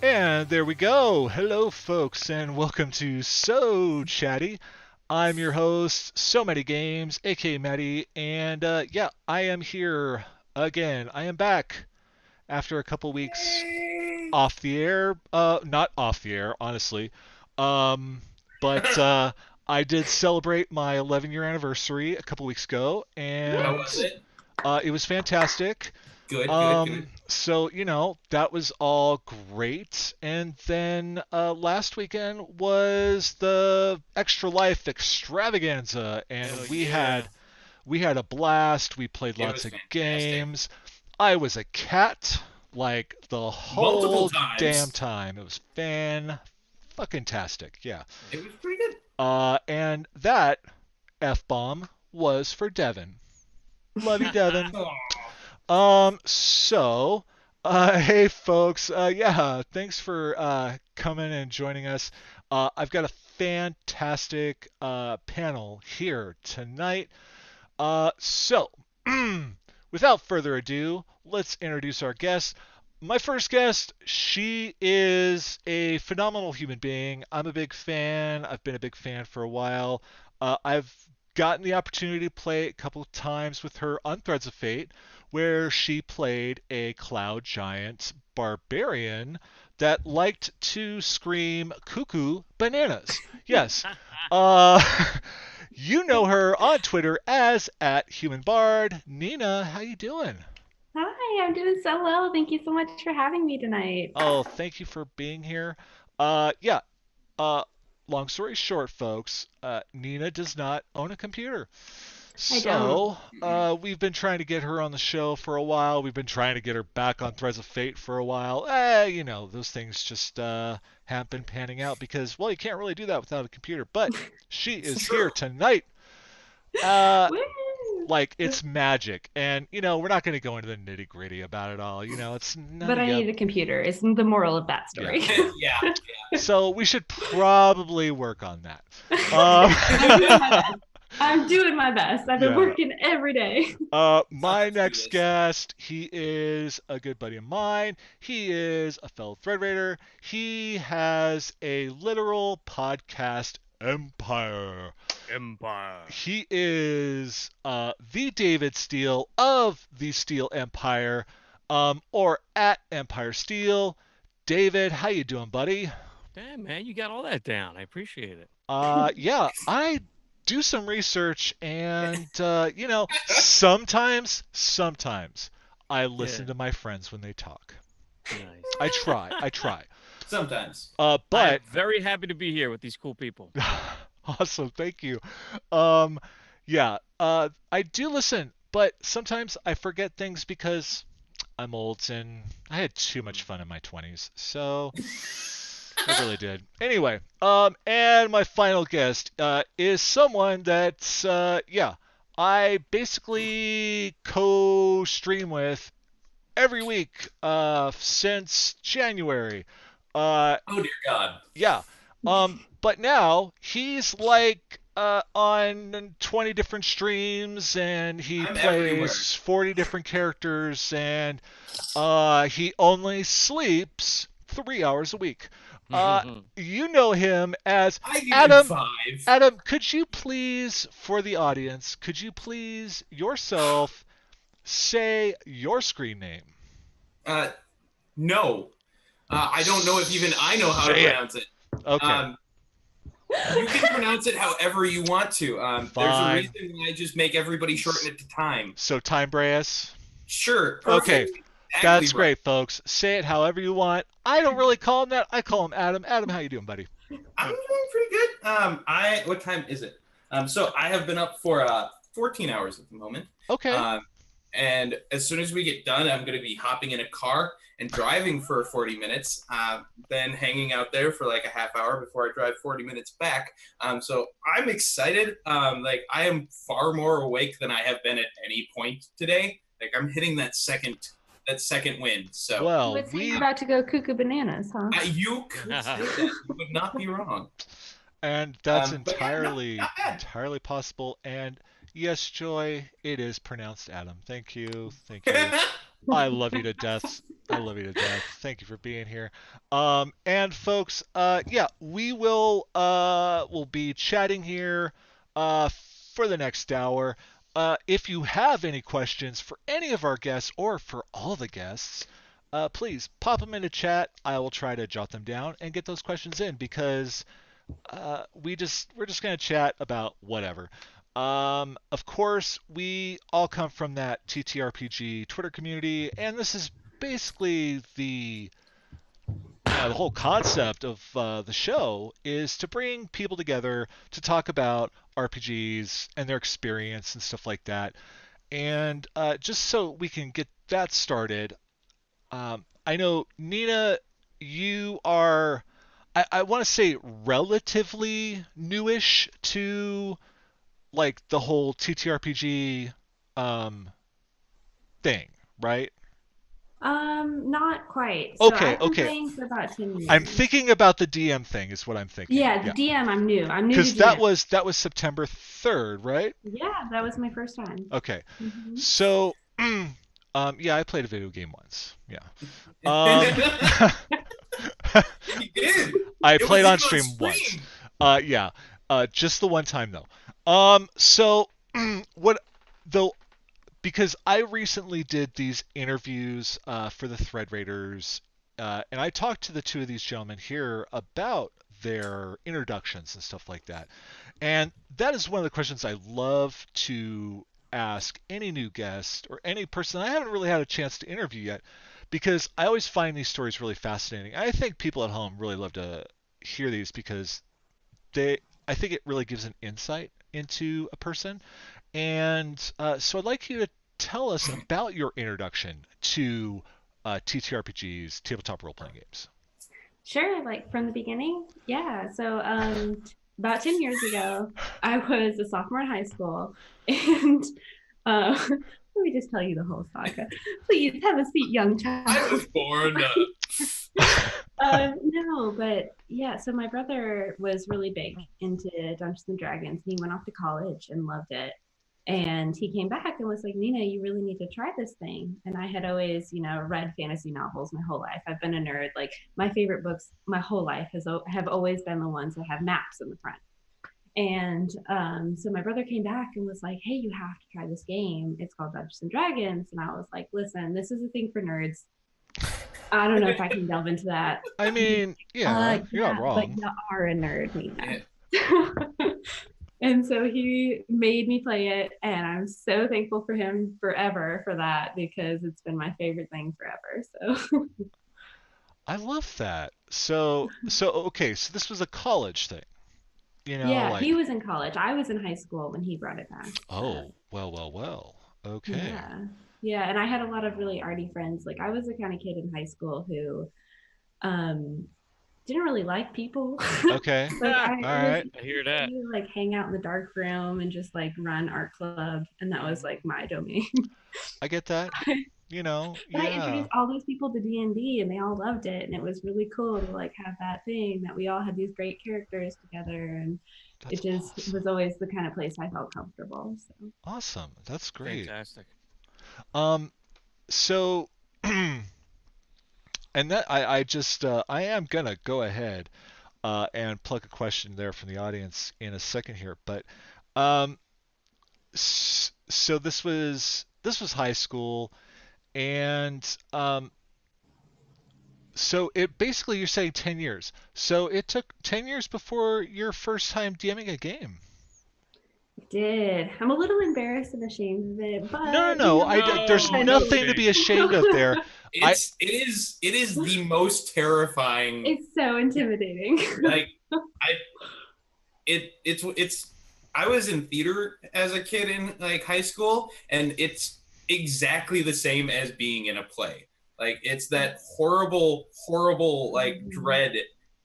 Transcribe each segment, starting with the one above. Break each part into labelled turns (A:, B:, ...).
A: And there we go. Hello, folks, and welcome to So Chatty. I'm your host, So Many Games, aka Matty, and yeah, I am here again. I am back after a couple weeks
B: Yay!
A: off the air. Not off the air, honestly. Um, but I did celebrate my 11-year anniversary a couple weeks ago,
B: How
A: and
B: was it?
A: it was fantastic.
B: Good, good, good.
A: So, that was all great. And then last weekend was the Extra Life Extravaganza, and
C: Hell
A: we
C: yeah.
A: had we had a blast. We played
B: It
A: lots
B: was
A: of
B: fantastic.
A: games. I was a cat like the
B: Multiple
A: whole damn
B: times.
A: time. It was fan fucking tastic. Yeah.
B: It was pretty good.
A: And that F bomb was for Devin. Love you, Devin.
B: Aw.
A: Hey folks, yeah, thanks for coming and joining us. I've got a fantastic panel here tonight. So, without further ado, let's introduce our guest. My first guest, she is a phenomenal human being. I'm a big fan. I've been a big fan for a while. I've gotten the opportunity to play a couple of times with her on Threads of Fate, where she played a cloud giant barbarian that liked to scream cuckoo bananas. Yes. Uh, you know her on Twitter as at HumanBard. Nina, how you doing?
D: Hi, I'm doing so well. Thank you so much for having me tonight.
A: Oh, thank you for being here. Yeah. Uh, Long story short, folks, Nina does not own a computer.
D: I don't.
A: So, we've been trying to get her on the show for a while. We've been trying to get her back on Threads of Fate for a while. Those things just haven't been panning out because, well, you can't really do that without a computer. But she
B: It's
A: is here
B: true.
A: tonight. Uh,
D: Woo!
A: like it's magic, and we're not going to go into the nitty gritty about it all. It's none
D: But
A: of
D: I
A: you.
D: need a computer. It's the moral of that
A: Yeah,
D: story.
A: yeah.
B: Yeah.
A: So we should probably work on that.
D: I'm doing my best. I'm doing my best. I've been
A: Yeah.
D: working every day.
A: My
B: Let's do
A: next
B: this.
A: guest, he is a good buddy of mine. He is a fellow thread raider. He has a literal podcast empire.
C: Empire.
A: He is the David Steele of the Steel Empire, or at Empire Steel. David, how you doing, buddy?
C: Damn, man, you got all that down. I appreciate it.
A: Yeah, I do some research, and sometimes I listen
C: Yeah,
A: to my friends when they talk.
C: nice.
A: I try.
B: Sometimes.
A: But
C: I'm very happy to be here with these cool people.
A: awesome, thank you. Um, yeah, I do listen, but sometimes I forget things because I'm old and I had too much fun in my 20s. So I really did. Anyway, and my final guest is someone that, yeah, I basically co-stream with every week since January. Uh,
B: Oh dear God.
A: yeah. But now he's like on 20 different streams and he
B: I'm everywhere.
A: plays 40 different characters and he only sleeps 3 hours a week. Uh, you know him as
B: I give him
A: Adam.
B: 5.
A: Adam, could you please, for the audience, could you please yourself say your screen name?
B: Uh, no. I don't know if even I know how to
A: Say it.
B: pronounce it.
A: Okay,
B: Um, you can pronounce it however you want to. There's a
A: fine.
B: reason why I just make everybody shorten it to time.
A: So Time Breas.
B: Sure,
A: Okay,
B: perfect. Exactly
A: that's
B: right.
A: great, folks. Say it however you want. I don't really call him that. I call him Adam. Adam, how you doing, buddy?
B: I'm doing pretty good. What time is it? So I have been up for 14 hours at the moment.
A: Okay.
B: Um, and as soon as we get done, I'm going to be hopping in a car and driving for 40 minutes, then hanging out there for like a half hour before I drive 40 minutes back. So I'm excited. Like I am far more awake than I have been at any point today. Like I'm hitting that second win. So
D: You
A: Well,
D: would say you're
A: we
D: about to go cuckoo bananas, huh?
B: you could say that. You would not be wrong.
A: and that's
B: But yeah, no,
A: entirely
B: not bad.
A: entirely possible. And yes, Joy, it is pronounced Adam. Thank you. Thank you. I love you to death. I love you to death. Thank you for being here. And folks, yeah, we'll be chatting here for the next hour. If you have any questions for any of our guests or for all the guests, please pop them into chat. I will try to jot them down and get those questions in because we're just gonna chat about whatever. Of course, we all come from that TTRPG Twitter community, and this is basically the whole concept of the show is to bring people together to talk about RPGs and their experience and stuff like that. And just so we can get that started, I know Nina, you are, I want to say, relatively newish to like the whole TTRPG um, thing, right?
D: Not quite. So
A: Okay,
D: I've been
A: okay.
D: playing for about 10
A: I'm
D: years.
A: thinking about the DM thing is what I'm thinking.
D: Yeah, the
A: Yeah.
D: DM, I'm new. I'm new to
A: Because that
D: DM.
A: was September 3rd, right?
D: Yeah, that was my first time.
A: Okay.
D: Mhm.
A: So, yeah, I played a video game once. Yeah. Um,
B: He did.
A: I
B: It was
A: played on
B: even
A: stream once. Yeah. Just the one time though. So what though? Because I recently did these interviews for the Thread Raiders, and I talked to the two of these gentlemen here about their introductions and stuff like that. And that is one of the questions I love to ask any new guest or any person I haven't really had a chance to interview yet, because I always find these stories really fascinating. I think people at home really love to hear these because I think it really gives an insight into a person. And so I'd like you to tell us about your introduction to TTRPGs, tabletop role-playing games.
D: Sure, like from the beginning. Yeah. So about 10 years ago, I was a sophomore in high school, and let me just tell you the whole saga. Please have a seat, young child.
B: I was born.
D: No, but yeah, so my brother was really big into Dungeons and Dragons. He went off to college and loved it. And he came back and was like, Nina, you really need to try this thing. And I had always, read fantasy novels my whole life. I've been a nerd. Like my favorite books my whole life have always been the ones that have maps in the front. And so my brother came back and was like, hey, you have to try this game. It's called Dungeons and Dragons. And I was like, listen, this is a thing for nerds. I don't know if I can delve into that.
A: I mean, yeah, you're not wrong.
D: But you are a nerd, Nina. Yeah. And so he made me play it, and I'm so thankful for him forever for that, because it's been my favorite thing forever. So
A: I love that. So okay, so this was a college thing,
D: yeah,
A: like.
D: he was in college. I was in high school when he brought it back.
A: Oh, well. Okay.
D: Yeah, and I had a lot of really arty friends. Like I was the kind of kid in high school who didn't really like people.
A: Okay.
D: Like
A: All right.
C: I hear that.
D: like hang out in the dark room and just like run art club, and that was like my domain.
A: I get that.
D: But I introduced all these people to D&D, and they all loved it, and it was really cool to like have that thing that we all had these great characters together, and
A: That's
D: it just
A: awesome.
D: was always the kind of place I felt comfortable. So
A: Awesome. That's great.
C: Fantastic.
A: So, and that I just I am gonna go ahead and plug a question there from the audience in a second here, but um, so this was high school, and so it basically you're saying 10 years. So it took 10 years before your first time DMing a game.
D: I did. I'm a little embarrassed and ashamed of it, but
A: No. There's
B: No,
A: nothing to be ashamed of there.
B: It is the most terrifying.
D: it's so intimidating.
B: Like it's I was in theater as a kid in like high school, and it's exactly the same as being in a play. Like it's that horrible like dread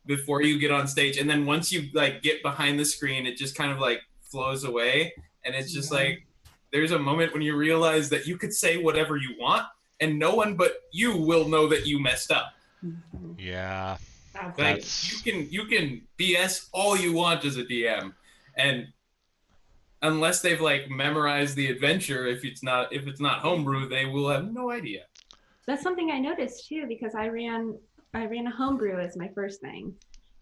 B: before you get on stage, and then once you like get behind the screen, it just kind of like flows away, and it's just like there's a moment when you realize that you could say whatever you want and no one but you will know that you messed up.
A: Yeah.
B: Like you can BS all you want as a DM, and unless they've like memorized the adventure, if it's not homebrew, they will have no idea.
D: That's something I noticed too because I ran a homebrew as my first thing,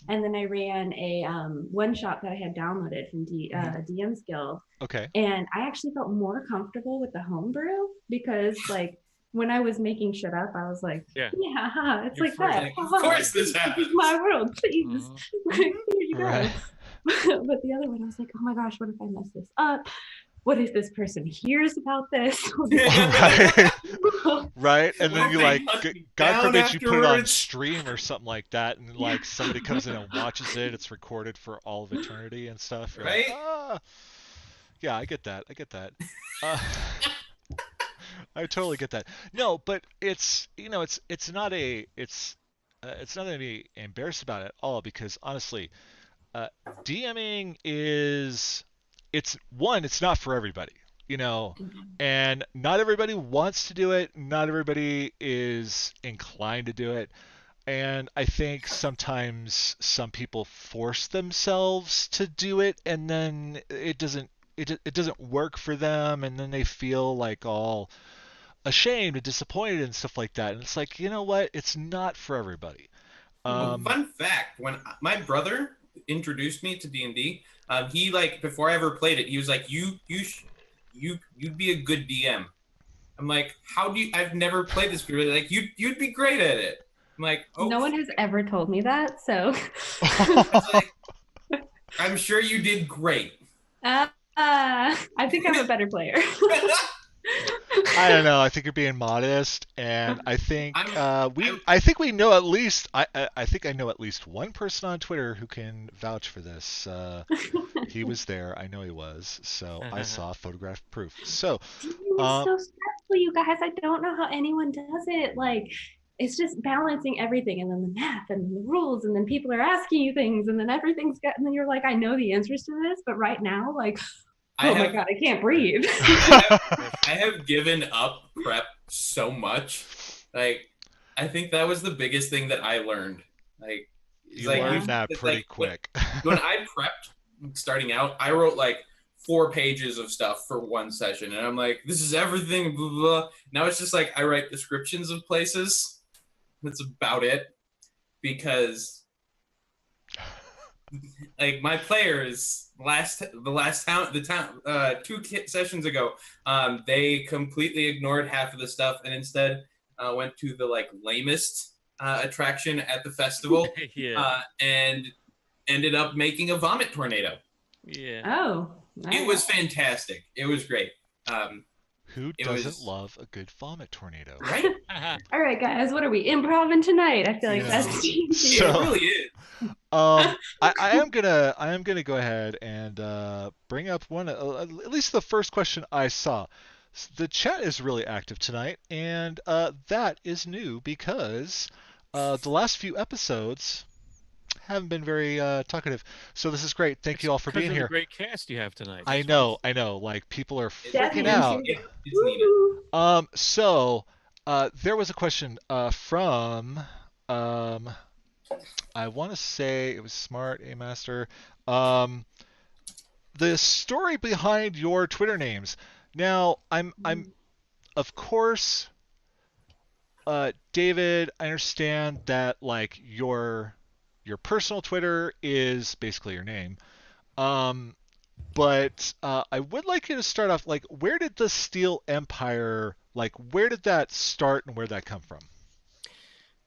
D: and then I ran a one shot that I had downloaded from DM's Guild,
A: Okay.
D: and I actually felt more comfortable with the homebrew because like when I was making shit up, I was like,
C: Yeah.
D: yeah, haha, it's
C: You're
D: like
C: free.
D: that.
B: Like, of
D: Haha,
B: course this
D: this is
B: happens.
D: my world, please.
C: Mhm.
D: Like, here you go.
A: Right.
D: But the other one, I was like, oh my gosh, what if I mess this up? What if this person hears about this?
A: Right. Right. And
B: What
A: then
B: if
A: you
B: they
A: like,
B: hunt me
A: God
B: down
A: forbid you put it on
B: afterwards?
A: stream or something like that, and like somebody comes in and watches it. It's recorded for all of eternity and stuff. You're like,
B: Right?
A: ah, yeah, I get that. I get that. Uh, I totally get that. No, but it's not to be embarrassed about it at all because honestly, uh, DMing is it's not for everybody, you know, and not everybody wants to do it. Not everybody is inclined to do it. And I think sometimes some people force themselves to do it, and then it doesn't work for them, and then they feel like all ashamed and disappointed and stuff like that. And it's like, you know what? It's not for everybody.
B: Well,
A: Um,
B: fun fact: when my brother introduced me to D&D, he like before I ever played it, he was like, you'd be a good DM." I'm like, "How do you? I've never played this before." Like, you'd be great at it. I'm like, "Oh,
D: No one has ever told me that, so
B: it's like, I'm sure you did great."
D: I think I'm a better player.
A: I don't know. I think you're being modest, and I think
B: I'm, I,
A: I think we know at least I think I know at least one person on Twitter who can vouch for this. He was there. I know he was. So I saw photograph proof. So,
D: It's
A: um,
D: so stressful, you guys. I don't know how anyone does it. Like, it's just balancing everything, and then the math, and the rules, and then people are asking you things, and then everything's got, and then you're like, I know the answers to this, but right now, like,
B: I
D: oh my
B: have,
D: god, I can't breathe.
B: I have given up prep so much. Like, I think that was the biggest thing that I learned. Like, it's
A: you
B: like
D: Yeah.
A: learned that
B: it's
A: pretty
B: like
A: quick.
B: when I prepped starting out, I wrote like 4 pages of stuff for one session, and I'm like, this is everything. Blah, blah, blah. Now it's just like I write descriptions of places. That's about it because like my players the town 2 sessions ago, they completely ignored half of the stuff and instead went to the like lamest attraction at the festival,
C: Yeah.
B: and ended up making a vomit tornado.
C: Yeah.
D: Oh,
B: It was fantastic. It was great.
A: Who
B: It
A: doesn't
B: was
A: love a good vomit tornado?
B: right.
D: all right, guys. What are we improving tonight? I feel like
A: Yeah.
D: that's
B: It
A: So,
B: really is.
A: I am gonna go ahead and bring up one at least the first question I saw. The chat is really active tonight, and that is new because the last few episodes haven't been very talkative. So this is great. Thank
C: It's
A: you all for
C: because
A: being
C: of the
A: here.
C: great cast you have tonight.
A: I
C: That's why.
A: know, I know. Like people are freaking
D: Debbie and
A: out.
D: Susan.
B: It's Nina.
D: Woo!
A: So there was a question from um, I want to say it was Smart A Master. Um, the story behind your Twitter names. Now, I'm of course, David. I understand that like your personal Twitter is basically your name. Um, but I would like you to start off like where did the Steel Empire like where did that start and where did that come from?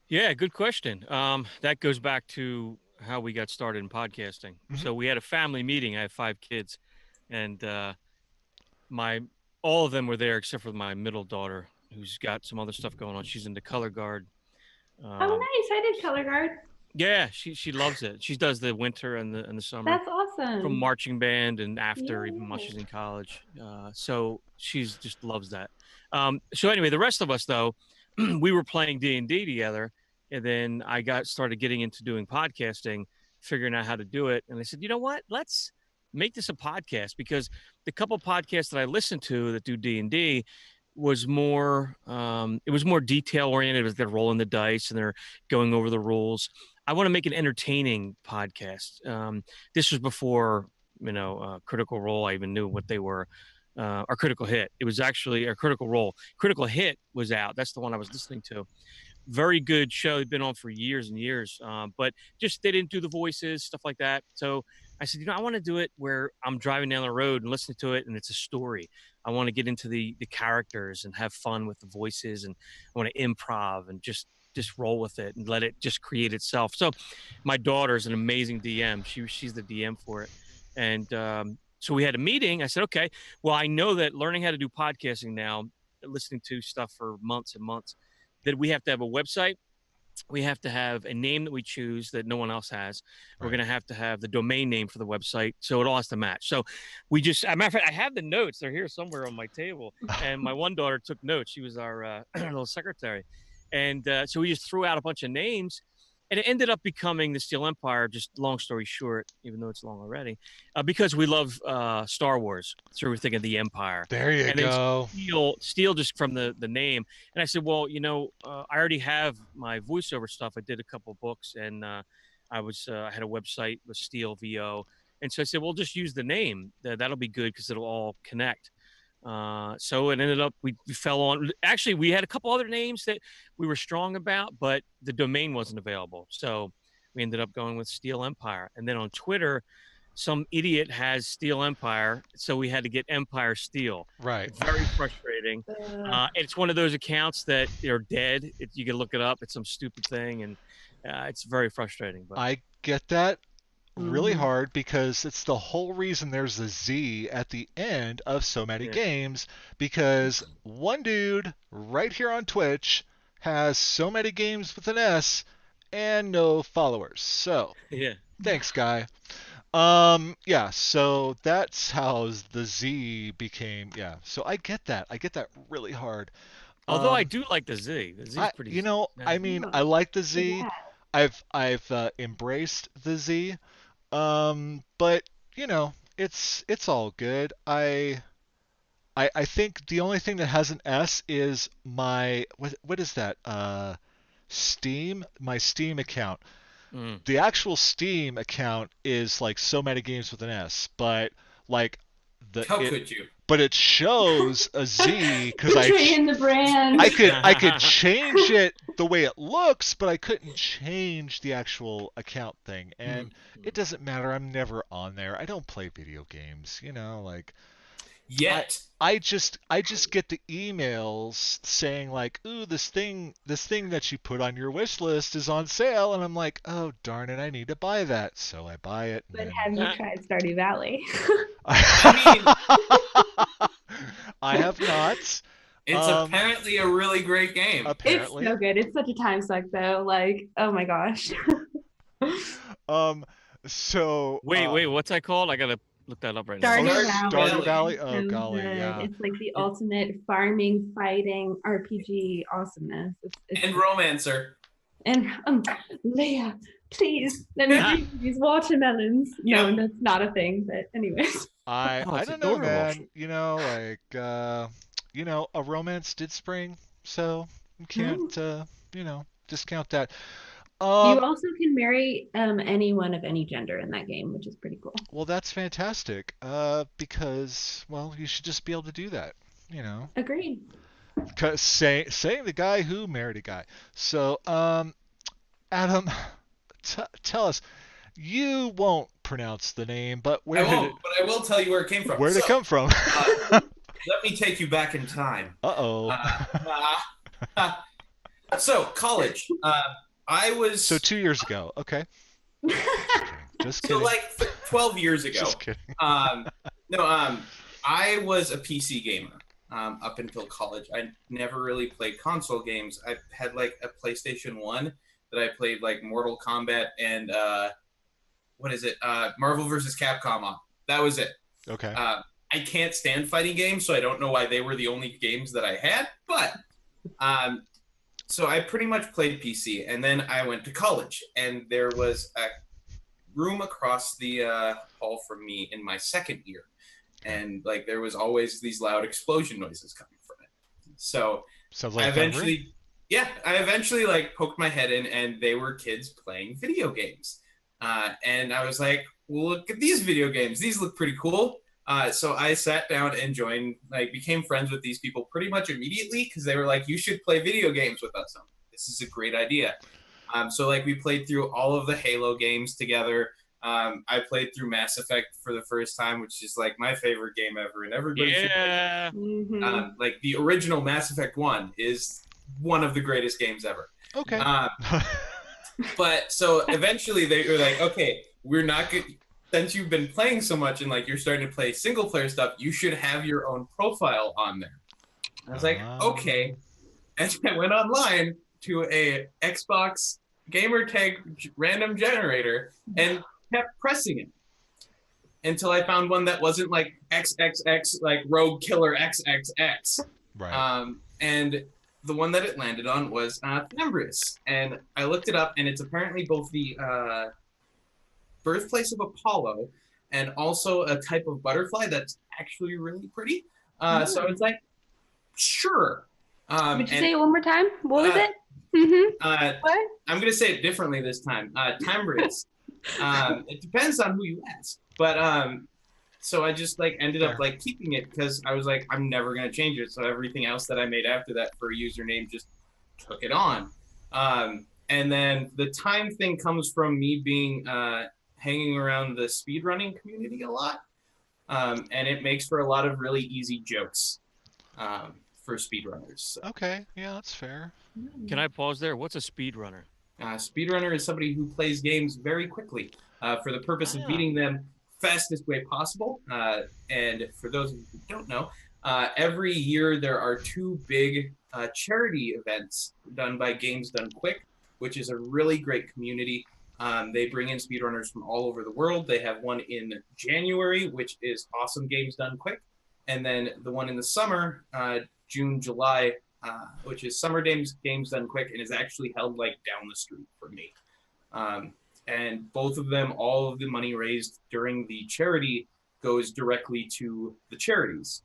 C: Yeah, good question. That goes back to how we got started in podcasting.
A: Mhm.
C: So we had a family meeting. I have 5 kids, and my all of them were there except for my middle daughter, who's got some other stuff going on. She's into color guard.
D: Oh,
C: Um,
D: nice. I did color guard.
C: yeah, she loves it. She does the winter and the summer
D: That's awesome.
C: from marching band and after, even while
D: Yeah.
C: she's in college. So she's just loves that. So anyway, the rest of us though, we were playing D&D together, and then I got started getting into doing podcasting, figuring out how to do it. And I said, you know what? Let's make this a podcast, because the couple podcasts that I listened to that do D&D was more it was more detail oriented. It was they're rolling the dice and they're going over the rules. I want to make an entertaining podcast. This was before Critical Role. I even knew what they were. or Critical Hit. It was actually a Critical Role. Critical Hit was out. That's the one I was listening to. Very good show. They've been on for years and years, but just they didn't do the voices, stuff like that. So I said, I want to do it where I'm driving down the road and listening to it, and it's a story. I want to get into the characters and have fun with the voices, and I want to improv and just roll with it and let it just create itself. So my daughter's an amazing DM. She's the DM for it, and so we had a meeting. I said, okay, well, I know that learning how to do podcasting now, listening to stuff for months and months, that we have to have a website. We have to have a name that we choose that no one else has. We're going to have the domain name for the website. So it all has to match. So we just, as a matter of fact, I have the notes. They're here somewhere on my table. And my one daughter took notes. She was our little secretary. And so we just threw out a bunch of names. And it ended up becoming the Steel Empire, just long story short, even though it's long already, because we love Star Wars. So we're thinking the Empire.
A: There you go.
C: Steel just from the name. And I said, well, I already have my voiceover stuff. I did a couple books, and I had a website with Steel VO. And so I said, well, just use the name. That'll be good because it'll all connect. So it ended up, we fell on, actually, we had a couple other names that we were strong about, but the domain wasn't available. So we ended up going with Steel Empire. And then on Twitter, some idiot has Steel Empire. So we had to get Empire Steel.
A: Right.
C: It's very frustrating. It's one of those accounts that are dead. You can look it up. It's some stupid thing. And it's very frustrating. But
A: I get that really hard because it's the whole reason there's a Z at the end of so many games, because one dude right here on Twitch has so many games with an S and no followers. So thanks, guy. So that's how the Z became. So I get that really hard.
C: Although I do like the Z. The Z's pretty nice.
A: I mean, I like the Z. I've embraced the Z. But it's all good. I think the only thing that has an S is my what is that? Steam, my Steam account. The actual Steam account is like so many games with an S, but like
B: could you?
A: But it shows a Z because
D: betraying the brand.
A: I could change it the way it looks, but I couldn't change the actual account thing, and it doesn't matter. I'm never on there. I don't play video games, like.
B: Yet.
A: I just get the emails saying like, "Ooh, this thing that you put on your wish list is on sale," and I'm like, "Oh, darn it, I need to buy that." So I buy it.
D: But have you tried Stardew Valley?
A: I have not.
B: It's apparently a really great game.
A: Apparently.
D: It's so good. It's such a time suck though. Like, oh my gosh.
A: So
C: wait, what's that called? I gotta look that up right now.
A: Stardew Valley. Oh golly, yeah.
D: It's like the ultimate farming, fighting RPG awesomeness.
B: And Romancer.
D: And Leia, please, let me eat these watermelons. No, that's not a thing. But anyways.
A: I don't know, man. A romance did spring, so you can't discount that.
D: You also can marry anyone of any gender in that game, which is pretty cool.
A: Well, that's fantastic. Because you should just be able to do that.
D: Agreed.
A: Saying the guy who married a guy. So, Adam, tell us. You won't pronounce the name, but
B: but I will tell you where it came from.
A: Where did it come from?
B: Let me take you back in time.
A: Uh-oh.
B: So, college. I was...
A: So 2 years ago. Okay. Just kidding.
B: So, like, 12 years ago.
A: Just kidding.
B: I was a PC gamer up until college. I never really played console games. I had, like, a PlayStation 1 that I played, like, Mortal Kombat and... Marvel vs. Capcom on. That was it.
A: Okay.
B: I can't stand fighting games, so I don't know why they were the only games that I had. But, so I pretty much played PC, and then I went to college, and there was a room across the hall from me in my second year, and like there was always these loud explosion noises coming from it. So
A: sounds like
B: I eventually like poked my head in, and they were kids playing video games. And I was like, well, look at these video games. These look pretty cool. So I sat down and joined, like, became friends with these people pretty much immediately because they were like, "You should play video games with us." This is a great idea. So like we played through all of the Halo games together. I played through Mass Effect for the first time, which is like my favorite game ever, and everybody should play it.
D: Mhm.
B: Like the original Mass Effect 1 is one of the greatest games ever.
A: Okay.
B: But so eventually they were like, okay, we're not good. Since you've been playing so much and like you're starting to play single player stuff, you should have your own profile on there. I was like, okay. And I went online to a Xbox gamer tag random generator and kept pressing it until I found one that wasn't like XXX, like Rogue Killer XXX.
A: Right.
B: And the one that it landed on was Thembris. And I looked it up, and it's apparently both the birthplace of Apollo and also a type of butterfly that's actually really pretty. So it's like, sure.
D: Would you say it one more time? What was it? What?
B: I'm going to say it differently this time. Thembris. It depends on who you ask. But so I just like ended up like keeping it because I was like, I'm never gonna change it. So everything else that I made after that for a username just took it on. And then the time thing comes from me being hanging around the speedrunning community a lot. And it makes for a lot of really easy jokes for speedrunners. So.
A: Okay, yeah, that's fair.
C: Can I pause there? What's a speedrunner?
B: Speedrunner is somebody who plays games very quickly for the purpose of beating them fastest way possible. And for those who don't know, every year there are two big charity events done by Games Done Quick, which is a really great community. They bring in speedrunners from all over the world. They have one in January, which is Awesome Games Done Quick. And then the one in the summer, June, July, which is Summer Games Done Quick, and is actually held like down the street from me. And both of them, all of the money raised during the charity goes directly to the charities.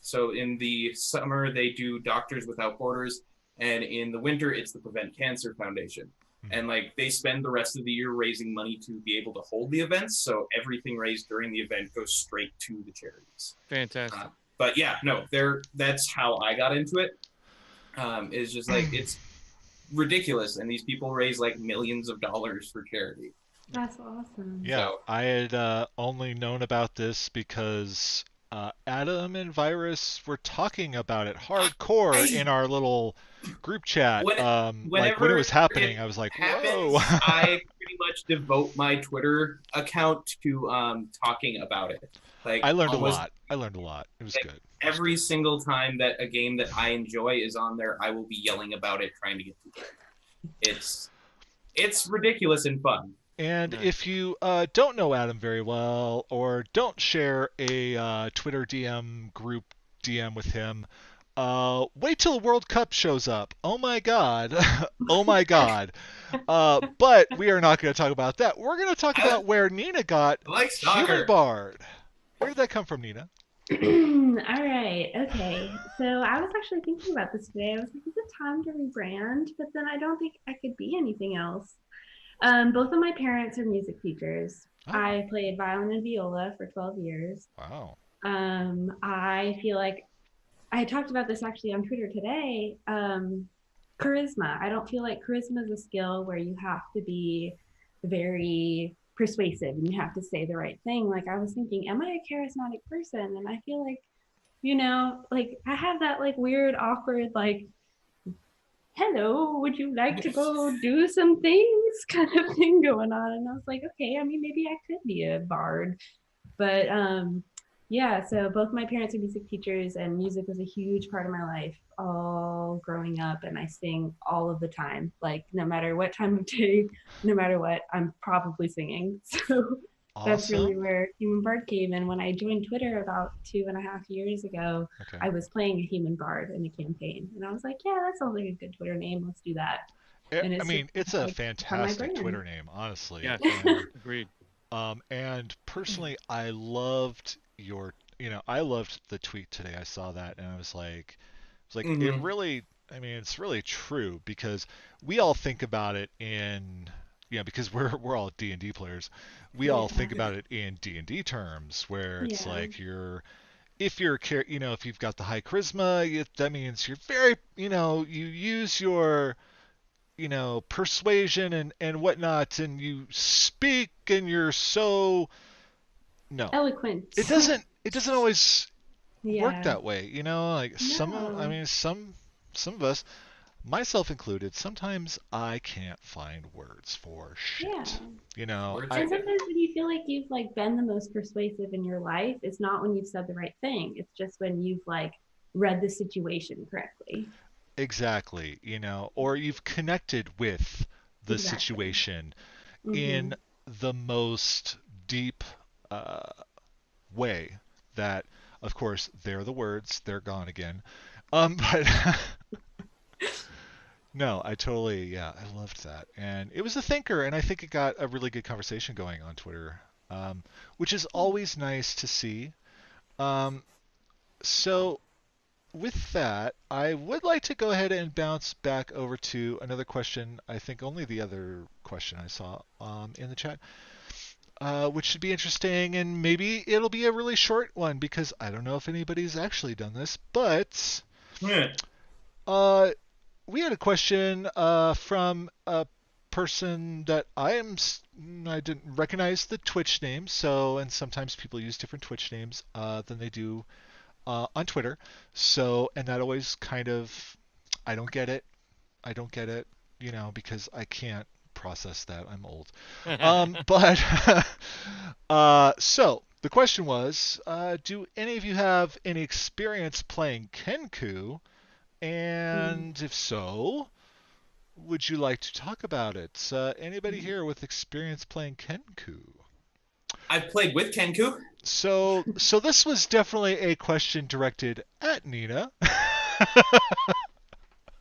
B: So in the summer, they do Doctors Without Borders, and in the winter, it's the Prevent Cancer Foundation. And like they spend the rest of the year raising money to be able to hold the events. So everything raised during the event goes straight to the charities.
C: Fantastic.
B: But yeah, no, that's how I got into it. Is just like it's ridiculous, and these people raise like millions of dollars for charity.
D: That's awesome.
A: Yeah,
B: So,
A: I had only known about this because Adam and Virus were talking about it hardcore in our little group chat. Like when it was happening, I was like, whoa.
B: I pretty much devote my Twitter account to talking about it. Like
A: I learned a lot. It was good.
B: Every single time that a game that I enjoy is on there, I will be yelling about it, trying to get to it. It's ridiculous and fun.
A: And if you don't know Adam very well, or don't share a Twitter DM group DM with him, wait till the World Cup shows up. Oh my God. Oh my God. But we are not going to talk about that. We're going to talk about where Nina got Human Bard. Where did that come from, Nina?
D: All right. Okay. So I was actually thinking about this today. I was like, is it time to rebrand? But then I don't think I could be anything else. Both of my parents are music teachers.
A: Oh.
D: I played violin and viola for 12 years.
A: Wow.
D: I feel like I talked about this actually on Twitter today. Charisma. I don't feel like charisma is a skill where you have to be very persuasive and you have to say the right thing. Like I was thinking, am I a charismatic person? And I feel like, like I have that like weird, awkward, like, hello, would you like to go do some things kind of thing going on? And I was like, okay, I mean, maybe I could be a bard. But yeah, so both my parents are music teachers, and music was a huge part of my life all growing up, and I sing all of the time. Like no matter what time of day, no matter what, I'm probably singing. So
A: Awesome.
D: that's really where Human Bard came in. When I joined Twitter about 2.5 years ago, I was playing a Human Bard in a campaign, and I was like, yeah, that sounds like a good Twitter name. Let's do that.
A: I mean, it's a fantastic Twitter name, honestly.
C: Yeah, agreed.
A: And personally, I loved I loved the tweet today. I saw that and I was like, it really, I mean, it's really true because we all think about it in, because we're all D&D players, we all think about it in D&D terms, where it's like if you're if you've got the high charisma, that means you're very, you use your, persuasion and whatnot, and you speak, and you're so
D: eloquent.
A: It doesn't always work
D: Yeah.
A: that way, like
D: No.
A: some of us, myself included, sometimes I can't find words for
D: Yeah.
A: shit.
B: Words
A: I
D: And sometimes when you feel like you've like been the most persuasive in your life, it's not when you've said the right thing. It's just when you've like read the situation correctly.
A: exactly, or you've connected with the
D: Exactly.
A: situation
D: Mm-hmm.
A: in the most deep uh, way that, of course, they're the words, they're gone again. But no, I loved that. And it was a thinker, and I think it got a really good conversation going on Twitter, which is always nice to see. Um, so, with that, I would like to go ahead and bounce back over to another question. I think only the other question I saw in the chat, which should be interesting, and maybe it'll be a really short one because I don't know if anybody's actually done this, but
B: Yeah.
A: uh, we had a question from a person that I didn't recognize the Twitch name, and sometimes people use different Twitch names than they do on Twitter. So, and that always kind of, I don't get it. I don't get it, because I can't process that. I'm old. But so the question was, do any of you have any experience playing Kenku? And if so, would you like to talk about it? Anybody here with experience playing Kenku?
B: I've played with Kenku.
A: So this was definitely a question directed at Nina.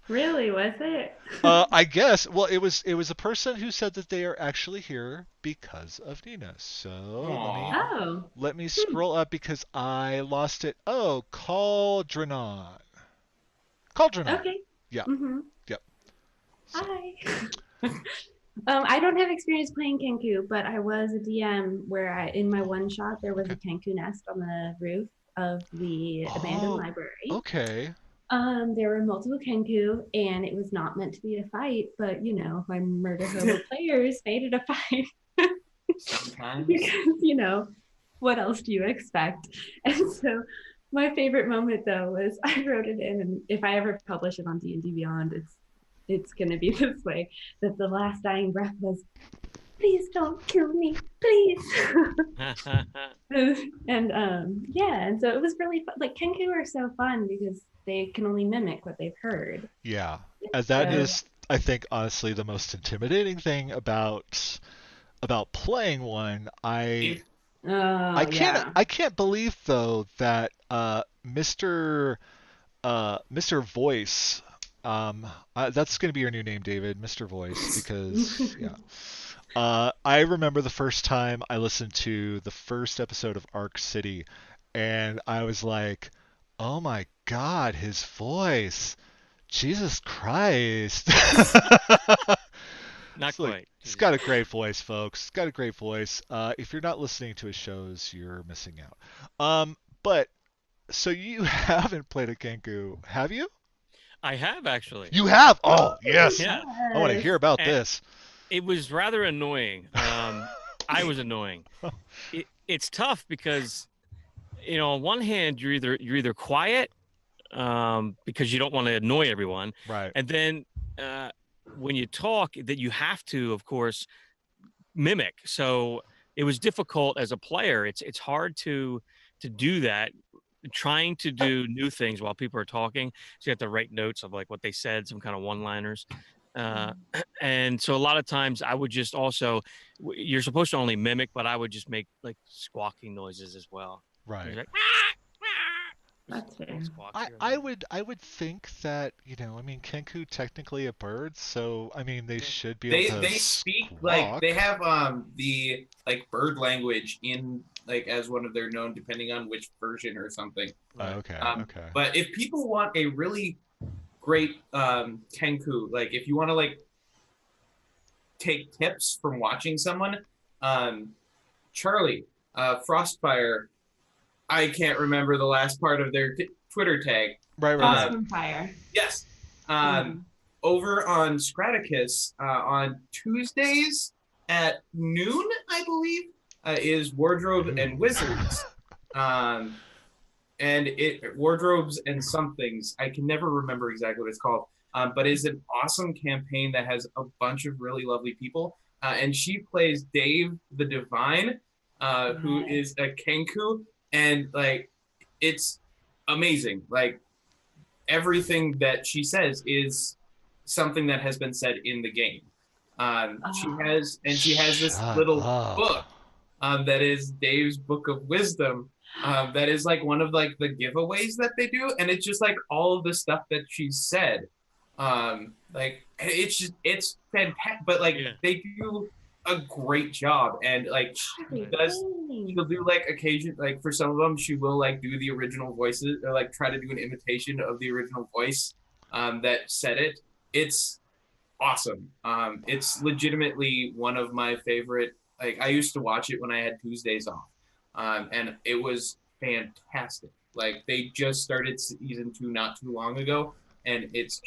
D: Really, was it?
A: I guess. Well, it was a person who said that they are actually here because of Nina. So
B: Aww.
D: Oh.
A: let me scroll up because I lost it. Oh, Cauldronon. Cauldronon.
D: Okay.
A: Yeah.
D: Mm-hmm.
A: Yep. So.
D: Hi. I don't have experience playing Kenku, but I was a DM where in my one shot there was
A: Okay.
D: a Kenku nest on the roof of the abandoned
A: Oh.
D: library.
A: Okay.
D: There were multiple Kenku, and it was not meant to be a fight, but my murder hobo players made it a fight
B: Sometimes.
D: because what else do you expect? And so my favorite moment though was I wrote it in, and if I ever publish it on D&D Beyond, it's gonna be this way, that the last dying breath was, please don't kill me, please. And so it was really fun. Like Kenku are so fun because they can only mimic what they've heard.
A: Yeah. And that
D: So
A: is, I think, honestly, the most intimidating thing about playing one. I I
D: oh
A: can't
D: yeah.
A: I can't believe though that Mr. Voice, that's going to be your new name, David, Mr. Voice, because yeah. I remember the first time I listened to the first episode of Arc City, and I was like, "Oh my God, his voice! Jesus Christ!"
C: Not
A: It's like
C: quite.
A: he's got a great voice, folks. He's got a great voice. If you're not listening to his shows, you're missing out. But so you haven't played a Kenku, have you?
C: I have actually.
A: You have. Oh yes,
C: Yeah.
A: I want to
D: Yes.
A: hear about
C: And
A: this.
C: it was rather annoying. I was annoying. It's tough because on one hand you're either quiet because you don't want to annoy everyone,
A: Right.
C: and then when you talk, that you have to, of course, mimic. So it was difficult as a player. It's hard to do that. Trying to do new things while people are talking, so you have to write notes of like what they said, some kind of one-liners. Uh, and so a lot of times I would just also, you're supposed to only mimic, but I would just make like squawking noises as well.
A: Right.
C: Like,
D: That's fair.
C: squawks
A: I,
C: here and
A: I
C: there.
A: would I would think that, I mean, Kenku technically a bird, so I mean they
C: Yeah.
A: should be able
B: They
A: to
B: they speak like
A: squawk.
B: they have the like bird language in like as one of their known, depending on which version or something.
C: Right.
A: Okay, okay.
B: But if people want a really great Kenku, like if you want to like take tips from watching someone. Charlie, Frostfire. I can't remember the last part of their Twitter tag.
A: Right.
D: From Fire.
B: Yes. Over on Scraticus on Tuesdays at noon, I believe, is Wardrobe and Wizards. And Wardrobes and Somethings. I can never remember exactly what it's called. But it's an awesome campaign that has a bunch of really lovely people. And she plays Dave the Divine, who is a Kenku. And like, it's amazing. Like, everything that she says is something that has been said in the game. She has this little book that is Dave's Book of Wisdom. That is like one of like the giveaways that they do, and it's just like all of the stuff that she said. Like it's fantastic, but like they do a great job, and like she'll do like like for some of them she will like do the original voices or like try to do an imitation of the original voice that said it. It's awesome. It's legitimately one of my favorite. Like I used to watch it when I had Tuesdays off, and it was fantastic. Like they just started season 2 not too long ago, and it's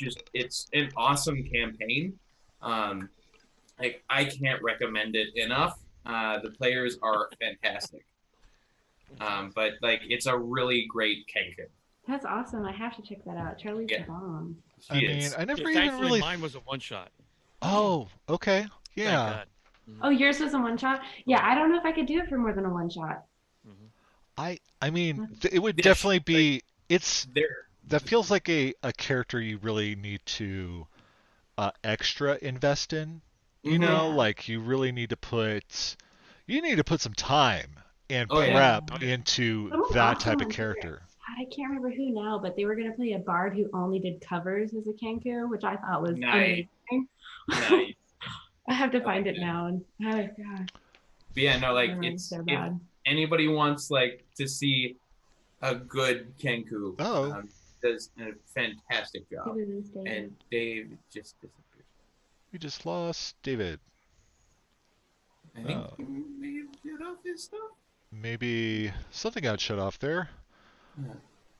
B: an awesome campaign. Like I can't recommend it enough. The players are fantastic. But like it's a really great Kenku.
D: That's awesome. I have to check that out. Charlie's the bomb.
A: I mean, I never even
C: thankfully
A: really.
C: Mine was a one-shot.
A: Oh, okay. Yeah.
D: Oh, yours was a one-shot? Yeah, I don't know if I could do it for more than a one-shot.
A: I mean, it would definitely be. It's
B: there.
A: That feels like a character you really need to extra invest in. You know, like you really need to put some time and prep into that type of character.
D: I can't remember who now, but they were going to play a bard who only did covers as a Kenku, which I thought was amazing.
B: Nice.
D: I have to find it now. And oh god.
B: But yeah, no, like it's so if anybody wants like to see a good Kenku, does a fantastic job. And Dave just disappeared.
A: We just lost David.
B: I think he may have shut off his stuff.
A: Maybe something got shut off there.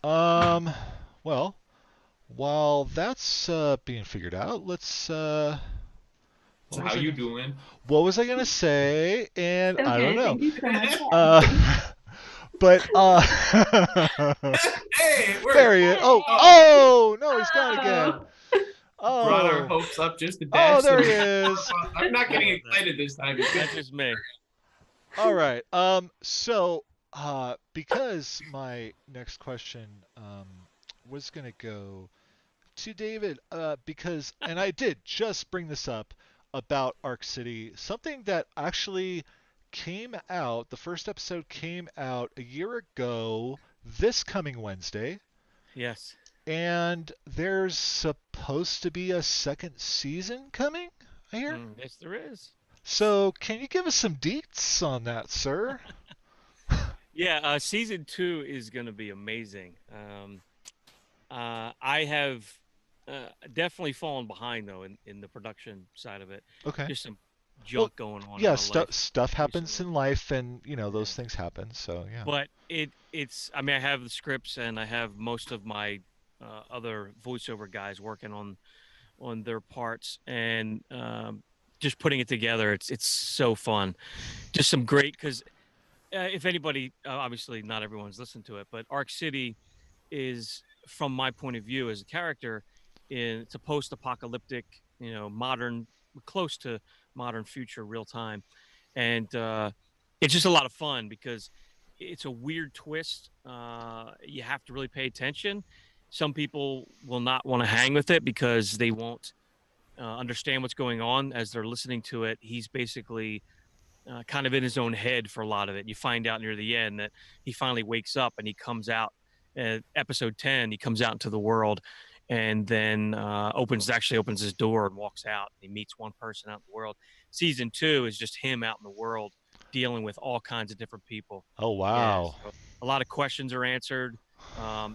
A: Well, while that's being figured out, let's.
B: So how you doing?
A: What was I gonna say? And I don't know.
D: Thank you so much.
A: But
B: hey,
A: there he is. Oh no, he's gone again. Oh,
B: brought our hopes up just a dash.
A: Oh, there he is.
B: I'm not getting excited this time.
C: That's just me.
A: All right. So because my next question was gonna go to David, because and I did just bring this up about Arc City, something that actually came out. The first episode came out a year ago this coming Wednesday.
C: Yes.
A: And there's supposed to be a second season coming, I hear?
C: Yes, there is.
A: So, can you give us some deets on that, sir?
C: Yeah, season 2 is going to be amazing. I have definitely fallen behind, though, in the production side of it.
A: Okay.
C: Just some junk going on.
A: Yeah, stuff happens in life, and those things happen. So yeah.
C: But it's. I mean, I have the scripts, and I have most of my other voiceover guys working on their parts, and just putting it together. It's so fun. Just some great because if anybody, obviously not everyone's listened to it, but Arc City is, from my point of view as a character, it's a post-apocalyptic, modern, close to modern future, real time, and it's just a lot of fun because it's a weird twist. You have to really pay attention. Some people will not want to hang with it because they won't understand what's going on as they're listening to it. He's basically kind of in his own head for a lot of it. You find out near the end that he finally wakes up and he comes out. Episode 10, he comes out into the world and then opens his door and walks out. He meets one person out in the world. Season 2 is just him out in the world dealing with all kinds of different people.
A: Oh, wow.
C: Yeah, so a lot of questions are answered.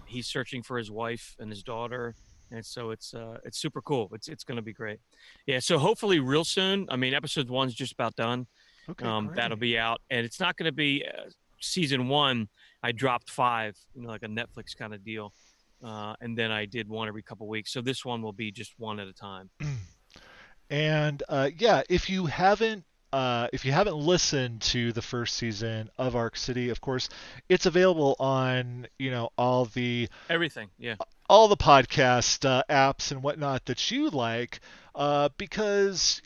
C: He's searching for his wife and his daughter, and so it's super cool. It's going to be great. Yeah, so hopefully real soon. I mean, episode 1's just about done.
A: Okay, great.
C: That'll be out, and it's not going to be season 1. I dropped 5, like a Netflix kind of deal, and then I did one every couple weeks. So this one will be just one at a time.
A: And yeah, if you haven't listened to the first season of Arc City, of course, it's available on
C: Everything, yeah.
A: all the podcast apps and whatnot that you like, because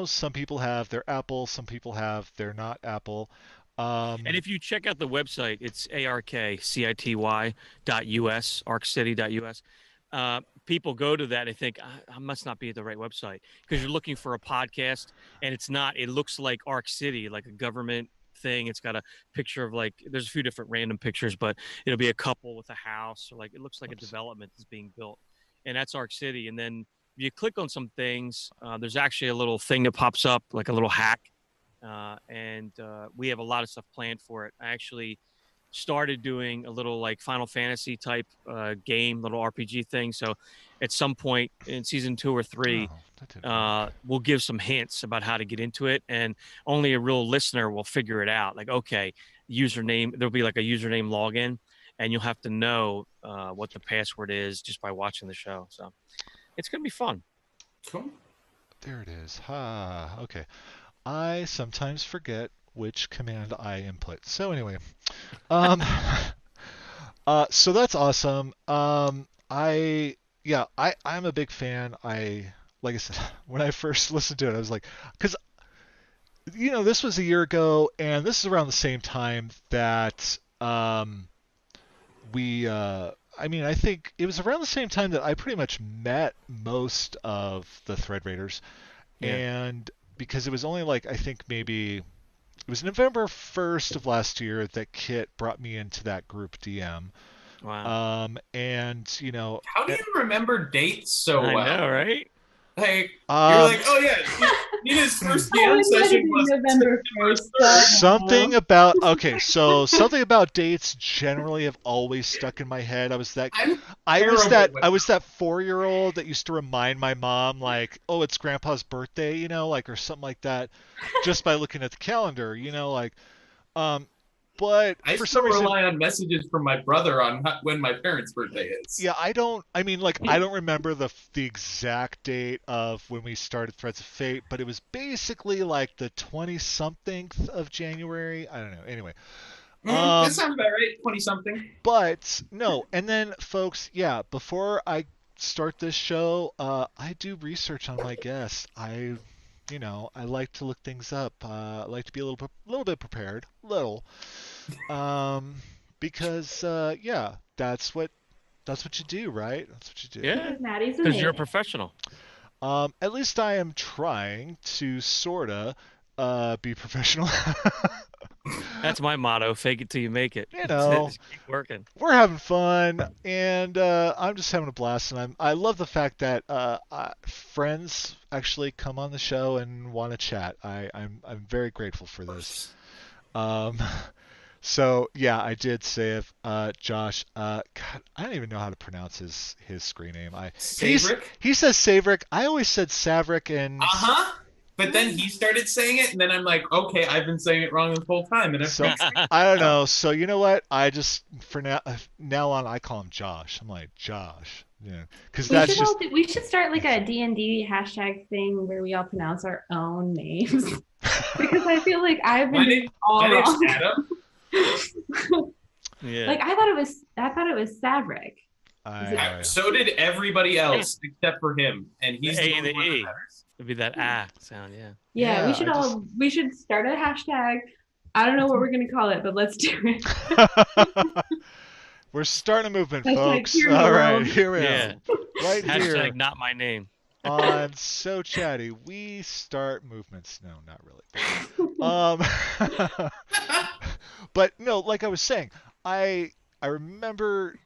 A: some people have their Apple, some people have their not Apple.
C: And if you check out the website, it's arkcity.us, arccity.us. People go to that and think, I must not be at the right website, because you're looking for a podcast and it's not. It looks like Arc City, like a government thing. It's got a picture of, like, there's a few different random pictures, but it'll be a couple with a house, or it looks like a development that's being built. And that's Arc City. And then if you click on some things, there's actually a little thing that pops up, like a little hack. And we have a lot of stuff planned for it. I actually started doing a little like Final Fantasy type game, little RPG thing. So at some point in season 2 or 3, we'll give some hints about how to get into it, and only a real listener will figure it out. Like, okay, username, there'll be like a username login, and you'll have to know what the password is just by watching the show. So it's going to be fun.
B: Cool.
A: There it is. Okay. I sometimes forget which command I input. So anyway, so that's awesome. I'm a big fan. Like I said, when I first listened to it, I was like, because this was a year ago, and this is around the same time that I think it was around the same time that I pretty much met most of the Thread Raiders, and because it was only like, I think maybe it was November 1st of last year that Kit brought me into that group DM.
C: Wow.
A: And
B: how do you remember dates so well?
C: I know, right?
B: Like, you're like, oh yeah, Nina's first DM session was
D: November
B: 1st.
A: Something about dates generally have always stuck in my head. I was that 4-year-old that used to remind my mom, like, oh, it's Grandpa's birthday, or something like that, just by looking at the calendar, but
B: I
A: for
B: still
A: some reason,
B: rely on messages from my brother on when my parents' birthday is.
A: Yeah, I don't remember the exact date of when we started Threads of Fate, but it was basically like the 20-something of January. I don't know. Anyway.
B: That sounds about right, 20-something.
A: But, no, and then, folks, before I start this show, I do research on my guests. I like to look things up. I like to be a little bit prepared. Because that's what you do, right? That's what you do.
C: Yeah,
D: Matty's
C: because you're a professional.
A: At least I am trying to sorta be professional.
C: That's my motto: fake it till you make it. Just keep working.
A: We're having fun, and I'm just having a blast. And I love the fact that friends actually come on the show and want to chat. I'm very grateful for this. So yeah, I did save Josh. God, I don't even know how to pronounce his screen name.
B: Savric?
A: He says Savric. I always said Savric, and
B: but then he started saying it, and then I'm like, okay, I've been saying it wrong this whole time, and
A: I don't know. So you know what? I just for now on I call him Josh. I'm like Josh, because that's just.
D: We should start like a D&D hashtag thing where we all pronounce our own names, because I feel like I've been doing all wrong.
B: Adam.
C: Yeah.
D: Like I thought it was Savric.
B: So did everybody else except for him, and he's
C: the
B: the
C: A and the
B: only one
C: E.
B: that matters.
C: It'd be that sound, yeah.
D: Yeah, we should start a hashtag. I don't know what we're gonna call it, but let's do it.
A: We're starting a movement,
D: Hashtag
A: folks.
D: Hero
A: All right,
D: World.
A: here we
C: Yeah.
A: are. Right
C: Hashtag
A: here
C: not my name.
A: on So Chatty, we start movements. No, not really. But no, like I was saying, I remember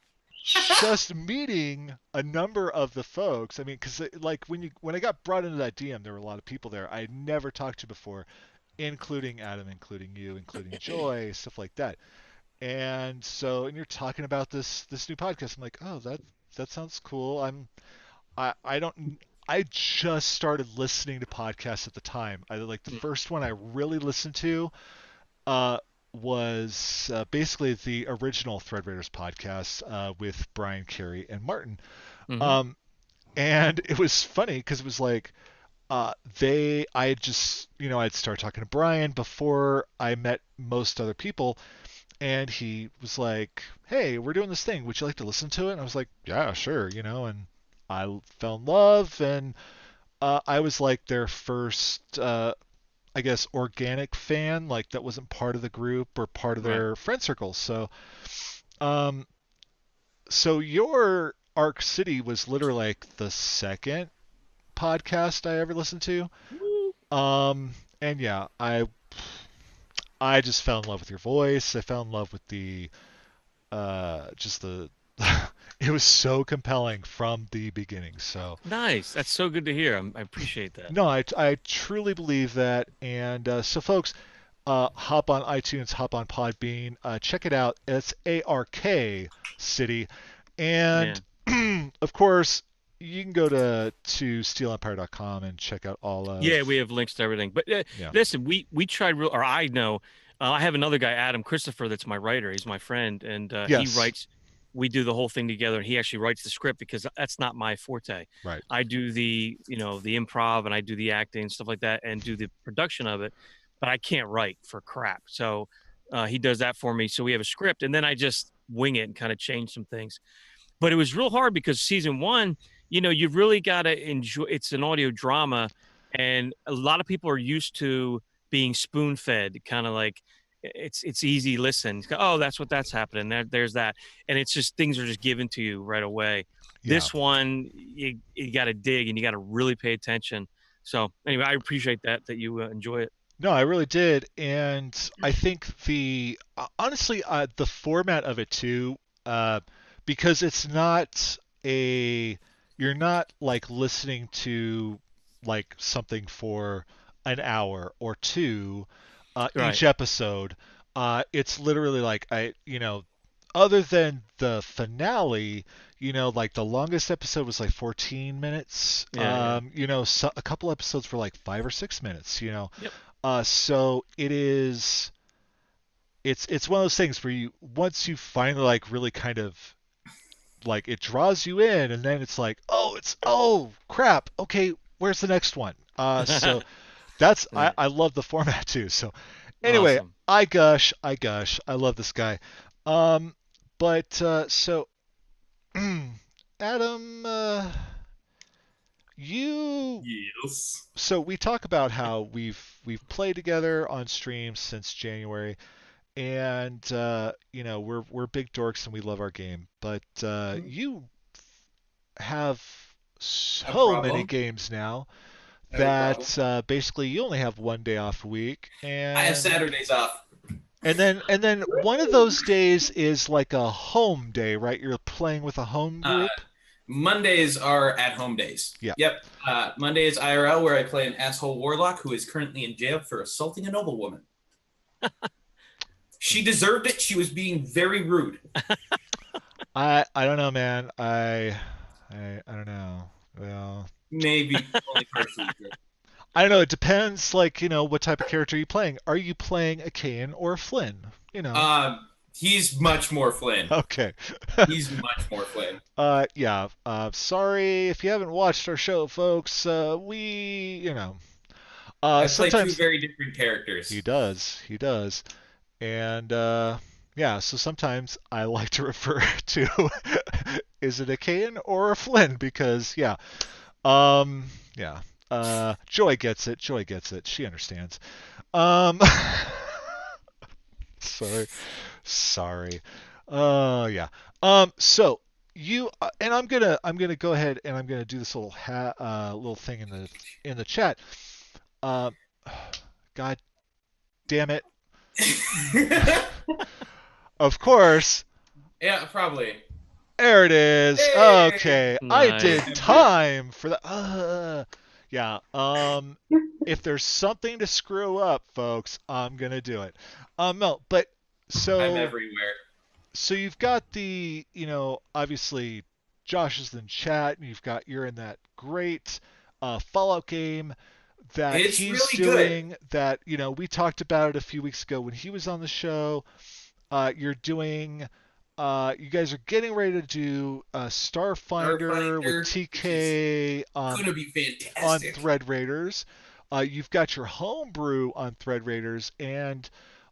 A: just meeting a number of the folks. I mean, because like when I got brought into that DM, there were a lot of people there I had never talked to before, including Adam, including you, including Joy, stuff like that. And you're talking about this new podcast. I'm like, oh, that sounds cool. I don't. I just started listening to podcasts at the time. Like the
C: Mm.
A: first one I really listened to uh, was basically the original Thread Raiders podcast with Brian, Carey, and Martin.
C: Mm-hmm.
A: Um, and it was funny because it was like I had just, I'd start talking to Brian before I met most other people, and he was like, "Hey, we're doing this thing. Would you like to listen to it?" And I was like, "Yeah, sure," and I fell in love, and I was like their first, I guess, organic fan, like that wasn't part of the group or part of
C: Right.
A: their friend circle. Um, so your Arc City was literally like the second podcast I ever listened to.
C: Mm.
A: And yeah, I just fell in love with your voice. I fell in love with the just the it was so compelling from the beginning. So
C: Nice. That's so good to hear. I appreciate that.
A: no, I truly believe that. And so folks, hop on iTunes, hop on Podbean, check it out. It's ARK City, and
C: Yeah.
A: of course you can go to steelempire.com and check out all
C: Yeah, we
A: of
C: have links to everything. But
A: yeah.
C: listen, we tried real, or I know, I have another guy, Adam Christopher, that's my writer. He's my friend, and he
A: Yes,
C: writes. We do the whole thing together, and he actually writes the script because that's not my forte.
A: right.
C: I do the improv, and I do the acting stuff like that, and do the production of it. But I can't write for crap, so he does that for me. So we have a script, and then I just wing it and kind of change some things. But it was real hard because season one, you've really got to enjoy. It's an audio drama, and a lot of people are used to being spoon fed, kind of like it's easy listen. Oh, that's happening. There's that, and it's just things are just given to you right away.
A: Yeah.
C: This one, you got to dig and you got to really pay attention. So anyway, I appreciate that you enjoy it.
A: No, I really did, and I think the honestly the format of it too, uh, because it's not a you're not like listening to like something for an hour or two
C: Right.
A: each episode. It's literally like other than the finale, like the longest episode was like 14 minutes.
C: Yeah. Yeah.
A: So a couple episodes were like 5 or 6 minutes.
C: Yep.
A: So it's one of those things where you once you finally like really kind of like it draws you in, and then it's like, oh crap, okay, where's the next one? So that's I,
C: Right.
A: I love the format too. So anyway,
C: Awesome.
A: I gush, I love this guy. Um, but so Adam, you
B: Yes.
A: so we talk about how we've played together on stream since January, and we're big dorks and we love our game, but you have
B: No
A: so many
B: problem.
A: games now
B: No problem.
A: that basically you only have one day off a week,
B: I have
A: and
B: Saturdays off.
A: and then one of those days is like a home day, right? You're playing with a home
B: Uh,
A: group.
B: Mondays are at home days.
A: Yeah.
B: Yep. Monday is IRL, where I play an asshole warlock who is currently in jail for assaulting a noblewoman. She deserved it. She was being very rude.
A: I don't know, man. I don't know. Well,
B: Maybe only partially true.
A: I don't know. It depends, like, what type of character you're playing. Are you playing a Kain or a Flynn?
B: He's much more Flynn.
A: Okay.
B: He's much more Flynn.
A: Yeah. Sorry if you haven't watched our show, folks.
B: I play two
A: Sometimes
B: very different characters.
A: he does. He does. And yeah, so sometimes I like to refer to is it a Kain or a Flynn? Because yeah. Joy gets it. Joy gets it. She understands. Um, sorry. Sorry. Yeah. So you and I'm gonna go ahead and I'm gonna do this little thing in the chat. Um, God damn it. Of course.
B: Yeah, probably.
A: There it is.
B: Hey!
A: Okay. I did
C: Nice.
A: time for that. Yeah. If there's something to screw up, folks, I'm gonna do it. No, but
B: I'm
A: so
B: everywhere.
A: you've got the, obviously Josh is in chat, and you're in that great Fallout game that
B: It's
A: he's
B: really good.
A: doing. That we talked about it a few weeks ago when he was on the show. You're doing. You guys are getting ready to do Starfinder with
B: Starfinder, which is
A: TK
B: gonna be
A: on
B: fantastic.
A: Thread Raiders. You've got your homebrew on Thread Raiders, and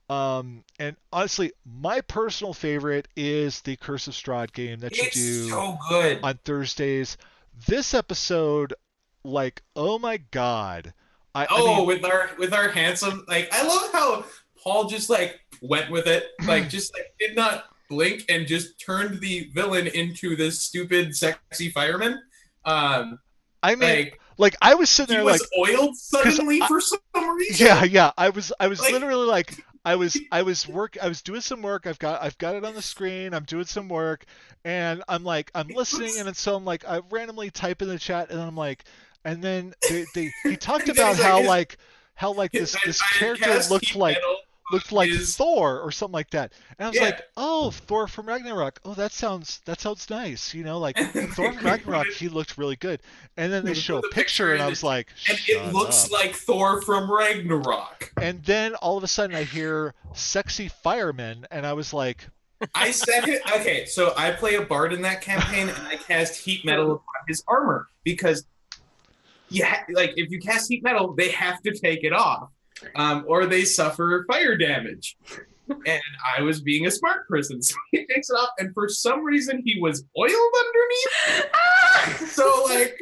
A: honestly, my personal favorite is the Curse of Strahd game that you
B: It's
A: do
B: so good.
A: on Thursdays. This episode, like, oh my god, I
B: Oh,
A: mean,
B: with our handsome, like, I love how Paul just like went with it, like just like did not blink and just turned the villain into this stupid sexy fireman. Um,
A: I mean,
B: like
A: like I was sitting
B: he
A: there
B: was
A: like,
B: oiled
A: because
B: suddenly for some reason.
A: yeah, I was
B: Like,
A: literally like, I was doing some work. I've got it on the screen. I'm doing some work, and I'm
B: it
A: listening,
B: looks,
A: and so I'm like, I randomly type in the chat, and I'm like, and then he talked
B: and then
A: about
B: he's like,
A: how this
B: I had
A: character
B: cast heat metal on
A: looked like
B: his,
A: Thor or something like that, and I was
B: yeah.
A: like, oh, Thor from Ragnarok. Oh, that sounds nice, like
B: And then
A: Thor from
B: we put
A: Ragnarok. He looked really good, and then they
B: we
A: show
B: put
A: a
B: the
A: picture,
B: picture
A: and
B: in
A: I
B: the,
A: was like,
B: and it
A: shut
B: looks
A: up.
B: like Thor from Ragnarok.
A: And then all of a sudden I hear sexy fireman, and I was like,
B: I set it. Okay, so I play a bard in that campaign, and I cast heat metal upon his armor because like if you cast heat metal, they have to take it off, or they suffer fire damage. And I was being a smart person, so he takes it off, and for some reason he was oiled underneath. So like,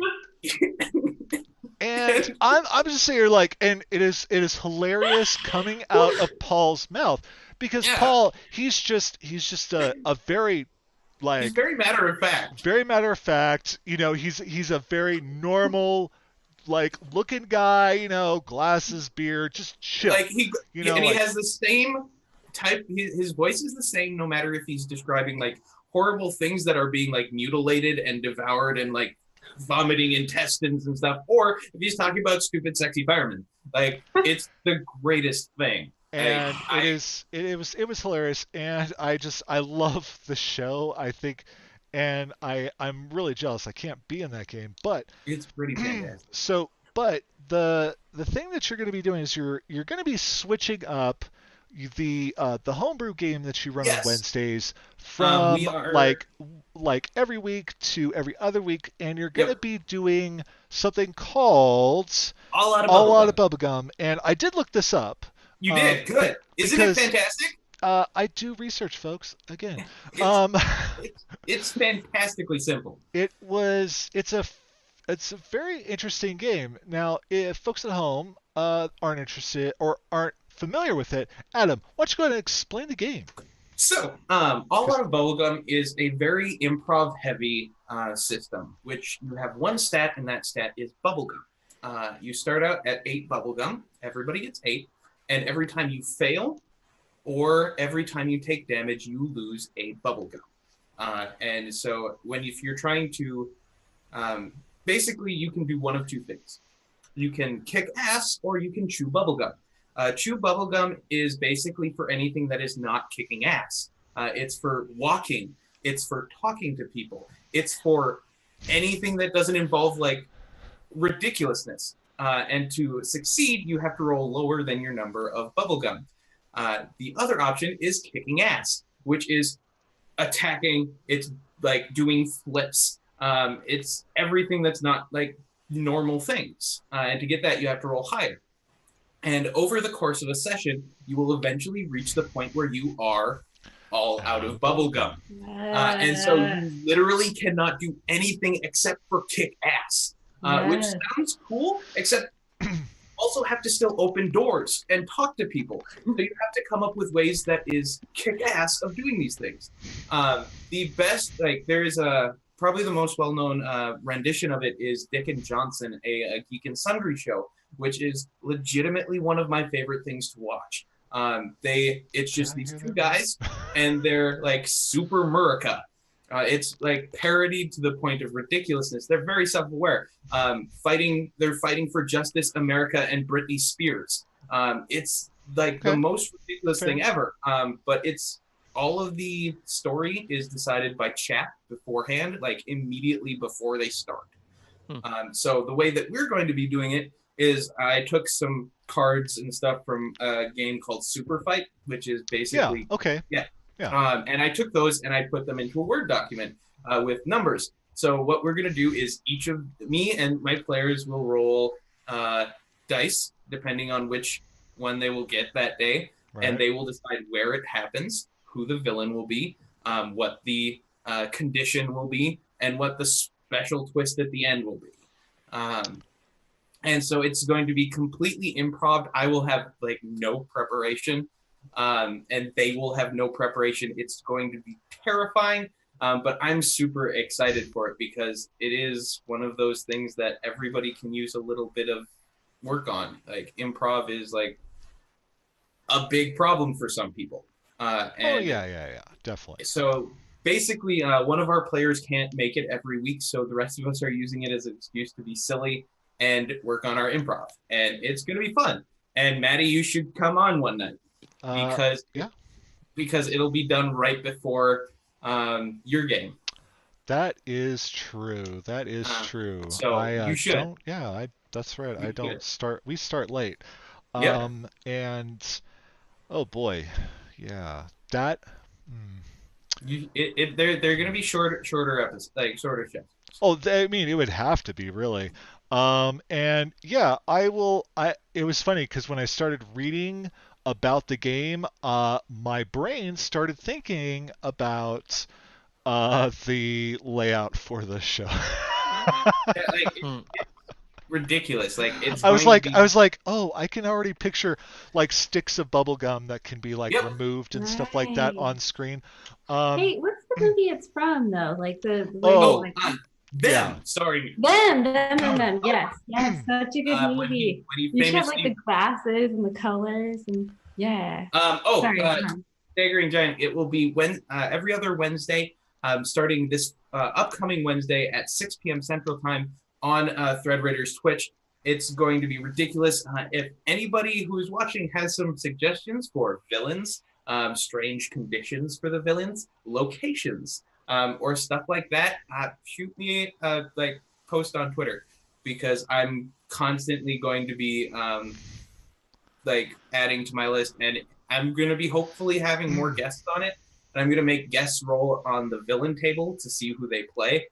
A: and I'm just saying, like, and it is hilarious coming out of Paul's mouth, because
B: yeah,
A: Paul, he's just a very,
B: he's
A: like,
B: very matter of fact.
A: very matter of fact, he's a very normal, like, looking guy, glasses, beard, just chill,
B: Like and he
A: like,
B: has the same type. His voice is the same no matter if he's describing like horrible things that are being like mutilated and devoured and like vomiting intestines and stuff, or if he's talking about stupid sexy firemen. Like it's the greatest thing.
A: and it was hilarious, and I love the show, I think, and I'm really jealous I can't be in that game, but
B: It's pretty fantastic.
A: but the thing that you're going to be doing is you're going to be switching up the homebrew game that you run on
B: Yes.
A: Wednesdays
B: We
A: from
B: are
A: like every week to every other week, and you're going to
B: Yep.
A: be doing something called
B: all out of
A: All Out
B: bubblegum.
A: of Bubblegum, and I did look this up.
B: You did good. Isn't it
A: because
B: fantastic?
A: I do research, folks. Again,
B: It's,
A: um,
B: it's fantastically simple.
A: it's a very interesting game. Now, if folks at home aren't interested or aren't familiar with it, Adam, why don't you go ahead and explain the game?
B: So, All Out of Bubblegum is a very improv-heavy system, which you have one stat, and that stat is bubblegum. You start out at 8 bubblegum. Everybody gets 8. And every time you fail, or every time you take damage, you lose a bubblegum. And so, if you're trying to, basically, you can do one of two things. You can kick ass, or you can chew bubblegum. Chew bubblegum is basically for anything that is not kicking ass. It's for walking. It's for talking to people. It's for anything that doesn't involve like ridiculousness. And to succeed, you have to roll lower than your number of bubblegum. The other option is kicking ass, which is attacking. It's like doing flips. It's everything that's not like normal things. And to get that, you have to roll higher. And over the course of a session, you will eventually reach the point where you are all out of bubblegum. And so you literally cannot do anything except for kick ass, which sounds cool, except also have to still open doors and talk to people. So you have to come up with ways that is kick ass of doing these things. The best, like there is probably the most well-known rendition of it is Dick and Johnson, a Geek and Sundry show, which is legitimately one of my favorite things to watch. It's just these two guys, and they're like super Murica. It's like parodied to the point of ridiculousness. They're very self-aware. They're fighting for Justice America and Britney Spears. It's like the most ridiculous thing ever. But it's all of the story is decided by chat beforehand, like immediately before they start. So the way that we're going to be doing it is I took some cards and stuff from a game called Super Fight, which is
A: Yeah.
B: basically
A: Okay.
B: yeah.
A: Yeah.
B: And I took those and I put them into a Word document with numbers. So what we're going to do is each of me and my players will roll dice depending on which one they will get that day, and
A: Right.
B: they will decide where it happens, who the villain will be, what the condition will be, and what the special twist at the end will be. And so it's going to be completely improv. I will have like no preparation, and they will have no preparation. It's going to be terrifying, but I'm super excited for it because it is one of those things that everybody can use a little bit of work on. Like improv is like a big problem for some people.
A: Oh yeah, definitely.
B: So basically, one of our players can't make it every week, so the rest of us are using it as an excuse to be silly and work on our improv, and it's going to be fun. And Matty, you should come on one night because
A: Yeah.
B: because it'll be done right before your game.
A: That is true. That is true.
B: So
A: I
B: you should.
A: don't. Yeah, that's right. I
B: You
A: don't
B: should.
A: start. We start late.
B: Yep.
A: And oh boy, yeah. That. Hmm.
B: They're going to be shorter episodes, like shorter shows.
A: Oh, I mean, it would have to be really. And yeah, I will. It was funny because when I started reading about the game, my brain started thinking about the layout for the show.
B: Like, ridiculous. Like it's
A: I was
B: going to
A: like,
B: be.
A: I was like, oh, I can already picture like sticks of bubble gum that can be like
B: Yep.
A: removed and stuff like that
D: Right.
A: on screen. Um,
D: Hey, what's the movie it's from though? Like the where you
A: Oh,
B: Oh,
D: like
B: them.
A: yeah.
B: Sorry.
D: them. Yes, yes, such a good
B: When he
D: movie.
B: when he
D: You should have like
B: famously
D: the glasses and the colors and yeah.
B: oh
D: Sorry.
B: Staggering Giant. It will be every other Wednesday, starting this upcoming Wednesday at 6 p.m. Central Time on Thread Raiders Twitch. It's going to be ridiculous. If anybody who is watching has some suggestions for villains, strange conditions for the villains, locations, or stuff like that, shoot me like post on Twitter because I'm constantly going to be like adding to my list, and I'm going to be hopefully having more guests on it. And I'm going to make guests roll on the villain table to see who they play.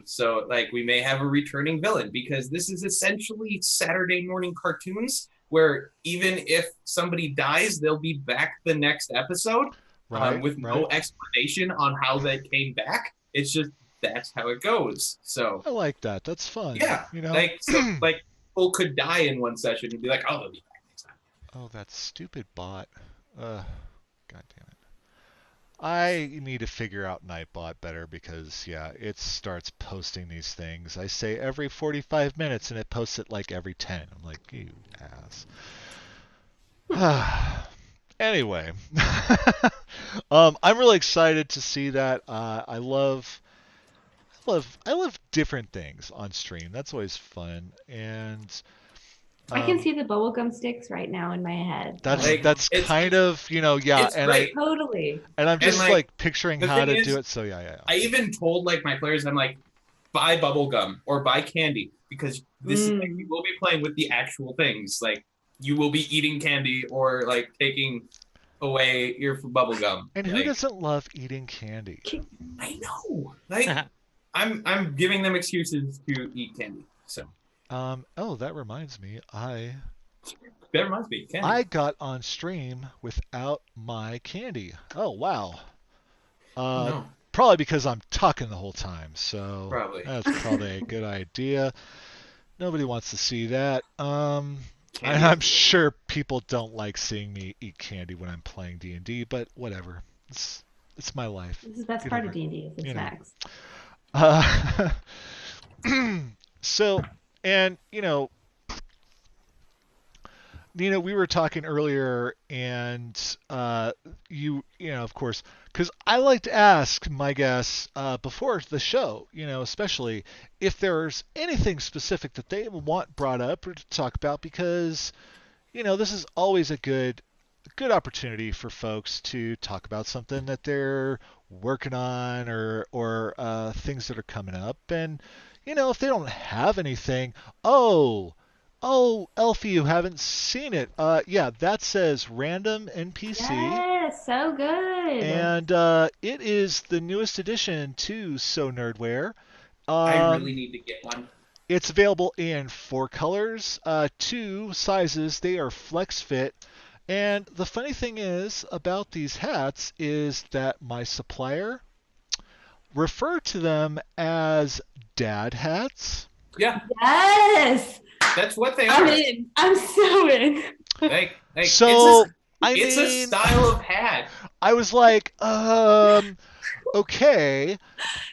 B: So like we may have a returning villain because this is essentially Saturday morning cartoons where even if somebody dies, they'll be back the next episode
A: Right,
B: with no
A: right.
B: explanation on how they came back. It's just that's how it goes. So
A: I like that. That's fun.
B: yeah,
A: You know?
B: like so like people could die in one session and be like, oh, they'll be back next time.
A: Oh, that stupid bot. God damn it. I need to figure out Nightbot better because yeah, it starts posting these things. I say every 45 minutes and it posts it like every 10. I'm like, you ass. Anyway, I'm really excited to see that. I love different things on stream. That's always fun, and
D: I can
A: um,
D: see the bubblegum sticks right now in my head.
A: that's
D: Like
B: Like
A: that's kind of yeah,
B: it's great.
D: totally.
A: and I'm
B: And
A: just
B: like
A: like picturing
B: the
A: how
B: thing
A: to
B: is,
A: do it. So yeah.
B: I even told like my players, I'm like, buy bubble gum or buy candy because this is like you will be playing with the actual things. Like you will be eating candy or like taking away your bubble gum.
A: And who
B: Like
A: doesn't love eating candy?
B: I know. Like I'm giving them excuses to eat candy. So
A: Oh, that reminds me,
B: that reminds me, candy.
A: I got on stream without my candy. Oh wow. Uh,
B: No,
A: Probably because I'm talking the whole time, so
B: probably.
A: that's probably a good idea. Nobody wants to see that. And
B: Candy
A: I'm
B: is
A: sure people don't like seeing me eat candy when I'm playing D&D, but whatever. It's my life.
D: This is the best
A: Get
D: part
A: over
D: of
A: it.
D: D&D is the
A: You know.
D: snacks.
A: Uh, so, and we were talking earlier, and of course, because I like to ask my guests before the show, especially if there's anything specific that they want brought up or to talk about, because this is always a good good opportunity for folks to talk about something that they're working on or things that are coming up. And if they don't have anything, oh, Elfie, you haven't seen it. Yeah, that says random NPC,
D: Yes, so good.
A: and it is the newest addition to So Nerdware.
B: I
A: Um,
B: really need to get one.
A: it's available in 4 colors, 2 sizes. They are flex fit. And the funny thing is about these hats is that my supplier referred to them as dad hats.
B: Yeah,
D: Yes.
B: that's what they
D: I'm
B: are.
D: in. I'm so in.
B: Hey,
A: So,
B: it's a style of hat.
A: I was like, okay,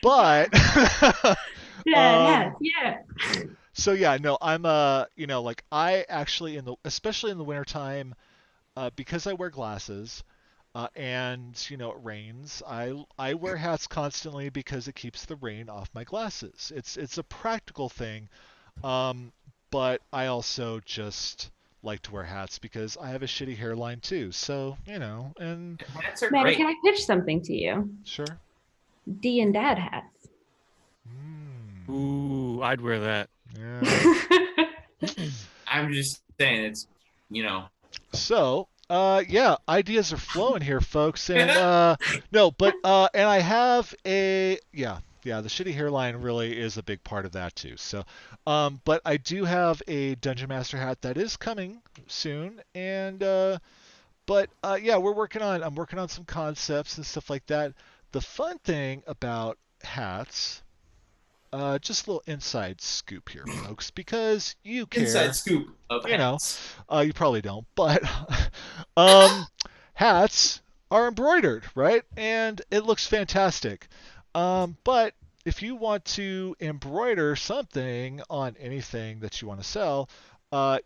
A: but
D: Yeah,
A: um,
D: yeah.
A: so yeah, no, I'm like I actually especially in the wintertime, because I wear glasses, and it rains. I wear hats constantly because it keeps the rain off my glasses. It's a practical thing, um, but I also just like to wear hats because I have a shitty hairline too. So and
B: Hats are
D: Matty,
B: great.
D: can I pitch something to you?
A: sure.
D: D and Dad hats.
C: Ooh, I'd wear that.
A: Yeah.
B: I'm just saying it's,
A: So, yeah, ideas are flowing here, folks, and no, but and I have the shitty hairline really is a big part of that too. So, but I do have a Dungeon Master hat that is coming soon, and yeah, I'm working on some concepts and stuff like that. The fun thing about hats. Just a little inside scoop here, folks, because you
B: inside
A: care.
B: scoop of
A: You know,
B: hats.
A: you probably don't, but um, hats are embroidered, right? And it looks fantastic. But if you want to embroider something on anything that you want to sell,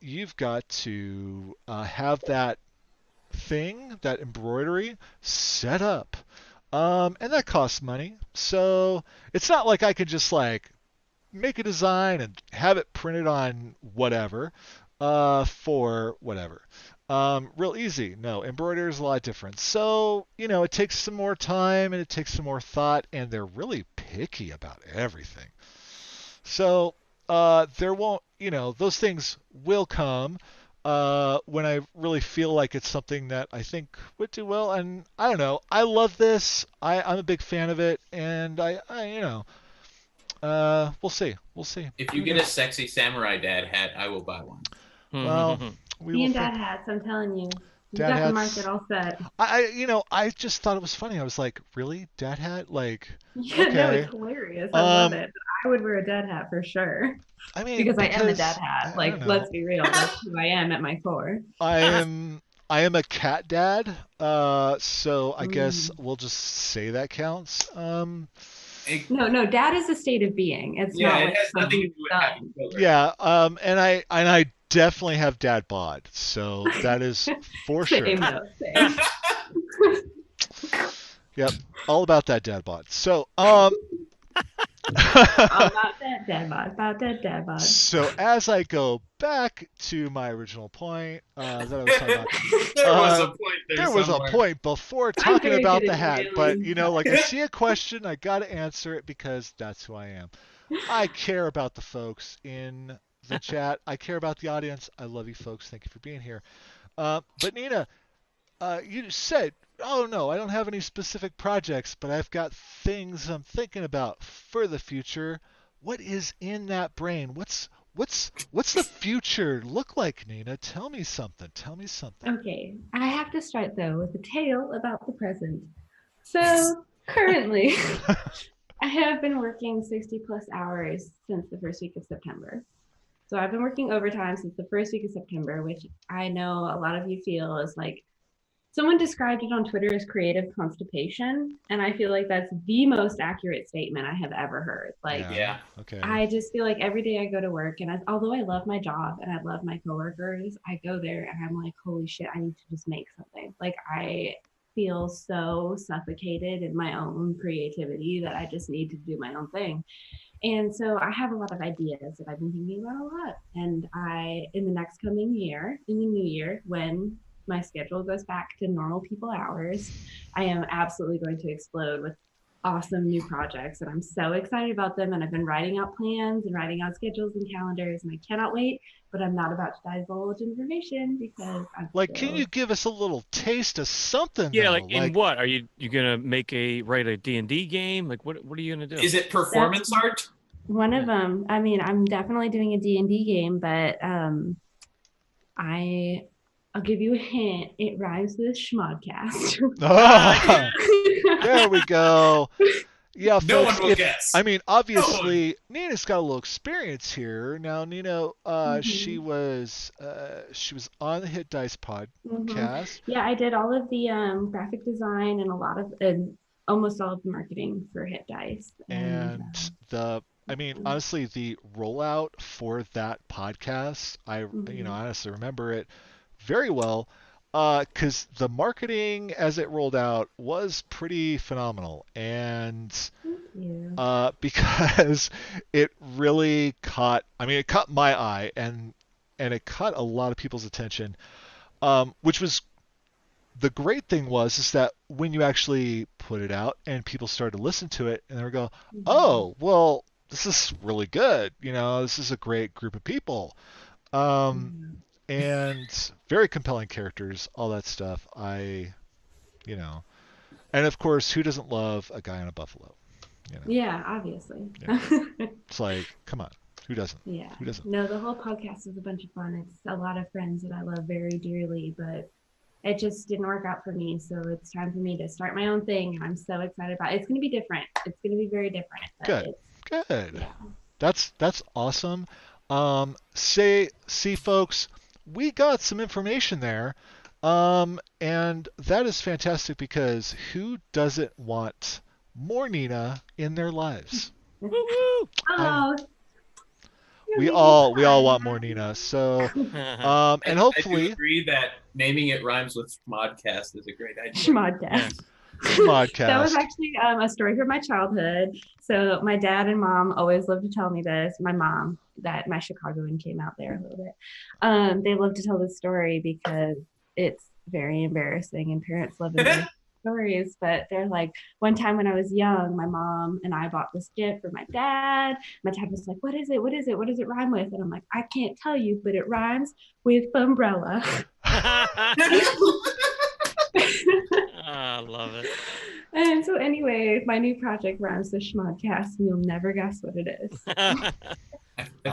A: you've got to have that thing, that embroidery, set up. And that costs money. So it's not like I could just like make a design and have it printed on whatever for whatever. Real easy. No, embroidery is a lot different. So, it takes some more time and it takes some more thought, and they're really picky about everything. So, there won't, those things will come when I really feel like it's something that I think would do well. And I don't know. I love this. I'm a big fan of it, and we'll see. We'll see.
B: If you get a sexy samurai dad hat, I will buy one.
A: Well, we
D: D
A: will
D: and
A: think.
D: Dad hats, I'm telling you. You
A: Dad
D: got the
A: hats.
D: market all set.
A: I just thought it was funny. I was like, really, dad hat? Like,
D: Yeah, no,
A: okay.
D: it's hilarious. I love
A: Um,
D: it. I would wear a dad hat for sure.
A: I mean,
D: Because I am a dad
A: because
D: hat.
A: I don't
D: Like,
A: know.
D: let's be real. That's who I am at my core.
A: I am I am a cat dad. So I guess
D: Mm.
A: we'll just say that counts.
D: No, dad is a state of being. It's
B: Yeah,
D: not
B: it
D: like
B: has nothing
D: something
B: to do
D: you've
B: with
D: done.
B: having children.
A: Yeah. And I definitely have dad bod. So that is for sure.
D: Same though. Same.
A: Yep. All about that dad bod. So
D: All about that dad bod. About that dad bod.
A: So as I go back to my original point that I was talking about,
B: There was a point
A: there was a
B: somewhere.
A: point before
D: I'm
A: talking
D: very
A: about
D: good
A: the
D: at
A: hat, but
D: derailing.
A: like I see a question, I got to answer it because that's who I am. I care about the folks in the chat. I care about the audience. I love you folks. Thank you for being here. But Nina, you said, "Oh no, I don't have any specific projects, but I've got things I'm thinking about for the future." What is in that brain? What's the future look like, Nina? Tell me something. Tell me something.
D: Okay, I have to start though with a tale about the present. So currently, I have been working 60 plus hours since the first week of September. So I've been working overtime since the first week of September, which I know a lot of you feel is like someone described it on Twitter as creative constipation. And I feel like that's the most accurate statement I have ever heard. Like,
B: Yeah.
A: Okay.
D: I just feel like every day I go to work, and although I love my job and I love my coworkers, I go there and I'm like, holy shit, I need to just make something. Like, I feel so suffocated in my own creativity that I just need to do my own thing. And so I have a lot of ideas that I've been thinking about a lot. And in the next coming year, in the new year, when my schedule goes back to normal people hours, I am absolutely going to explode with awesome new projects. And I'm so excited about them. And I've been writing out plans and writing out schedules and calendars, and I cannot wait. But I'm not about to divulge information because I'm
A: Like, can
D: still.
A: you give us a little taste of something
C: Yeah,
A: though?
C: like in what are you gonna write a D&D game? Like what are you gonna do?
B: Is it performance art?
D: One of them. I mean, I'm definitely doing a D&D game, but I'll give you a hint. It rhymes with schmodcast.
A: Ah, there we go. Yeah,
B: No
A: folks.
B: one will guess.
A: I mean,
B: No one.
A: obviously, Nina's got a little experience here. Now, Nina, she was on the Hit Dice podcast,
D: Yeah, I did all of the graphic design and a lot of almost all of the marketing for Hit Dice.
A: and I mean, honestly, the rollout for that podcast, I honestly remember it very well, because the marketing as it rolled out was pretty phenomenal, and
D: Thank you.
A: because it really caught, I mean, it caught my eye, and it caught a lot of people's attention, which was the great thing was is that when you actually put it out and people started to listen to it, and they were go, oh, well, this is really good. This is a great group of people. And very compelling characters, all that stuff. And of course, who doesn't love a guy on a buffalo?
D: Yeah, obviously.
A: Yeah. It's like, come on, who doesn't?
D: Yeah.
A: Who doesn't?
D: No, the whole podcast is a bunch of fun. It's a lot of friends that I love very dearly, but it just didn't work out for me. So it's time for me to start my own thing, and I'm so excited about it. It's going to be different. It's going to be very different.
A: Good. Good.
D: Yeah.
A: That's awesome. See, folks, we got some information there, and that is fantastic because who doesn't want more Nina in their lives?
D: Oh,
A: we all want more Nina. So, and hopefully,
B: I do agree that naming it rhymes with Schmodcast is a great idea.
D: Schmodcast.
A: Schmodcast.
D: That was actually a story from my childhood. So my dad and mom always loved to tell me this. My mom, that my Chicagoan came out there a little bit. They love to tell this story because it's very embarrassing, and parents love embarrassing stories. But they're like, one time when I was young, my mom and I bought this gift for my dad. My dad was like, "What is it? What is it? What does it rhyme with?" And I'm like, "I can't tell you, but it rhymes with umbrella."
C: I love it.
D: And so anyway, my new project rhymes with schmodcast, and you'll never guess what it is.
B: I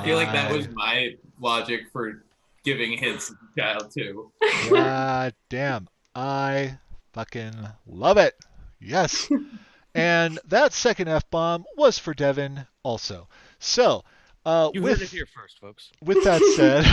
B: feel like that was my logic for giving hints to the child too.
A: God damn. I fucking love it. Yes. And that second F-bomb was for Devin also. So,
C: You heard it here first, folks.
A: with that said,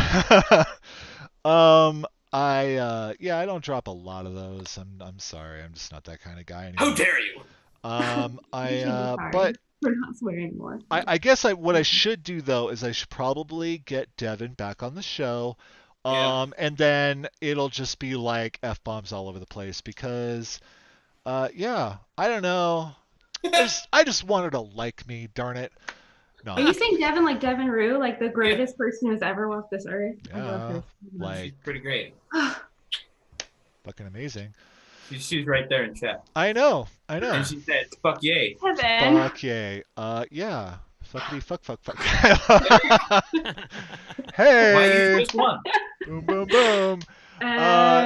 A: I don't drop a lot of those. I'm sorry. I'm just not that kind of guy anymore.
B: How dare you?
A: But
D: we're not swearing more.
A: I guess what I should do though is I should probably get Devin back on the show. And then it'll just be like F-bombs all over the place because I don't know. I just want her to like me, darn it. No.
D: Are you saying Devin like Devin Rue, like the greatest person who's ever walked this earth? I love her.
A: Like
B: She's pretty great.
A: fucking amazing.
B: She's right there in chat.
A: I know.
B: And she said, "Fuck yay."
D: Devin.
A: Fuck yay. Yeah. Fuckity fuck. Hey.
B: Why you just one?
A: Boom, boom, boom.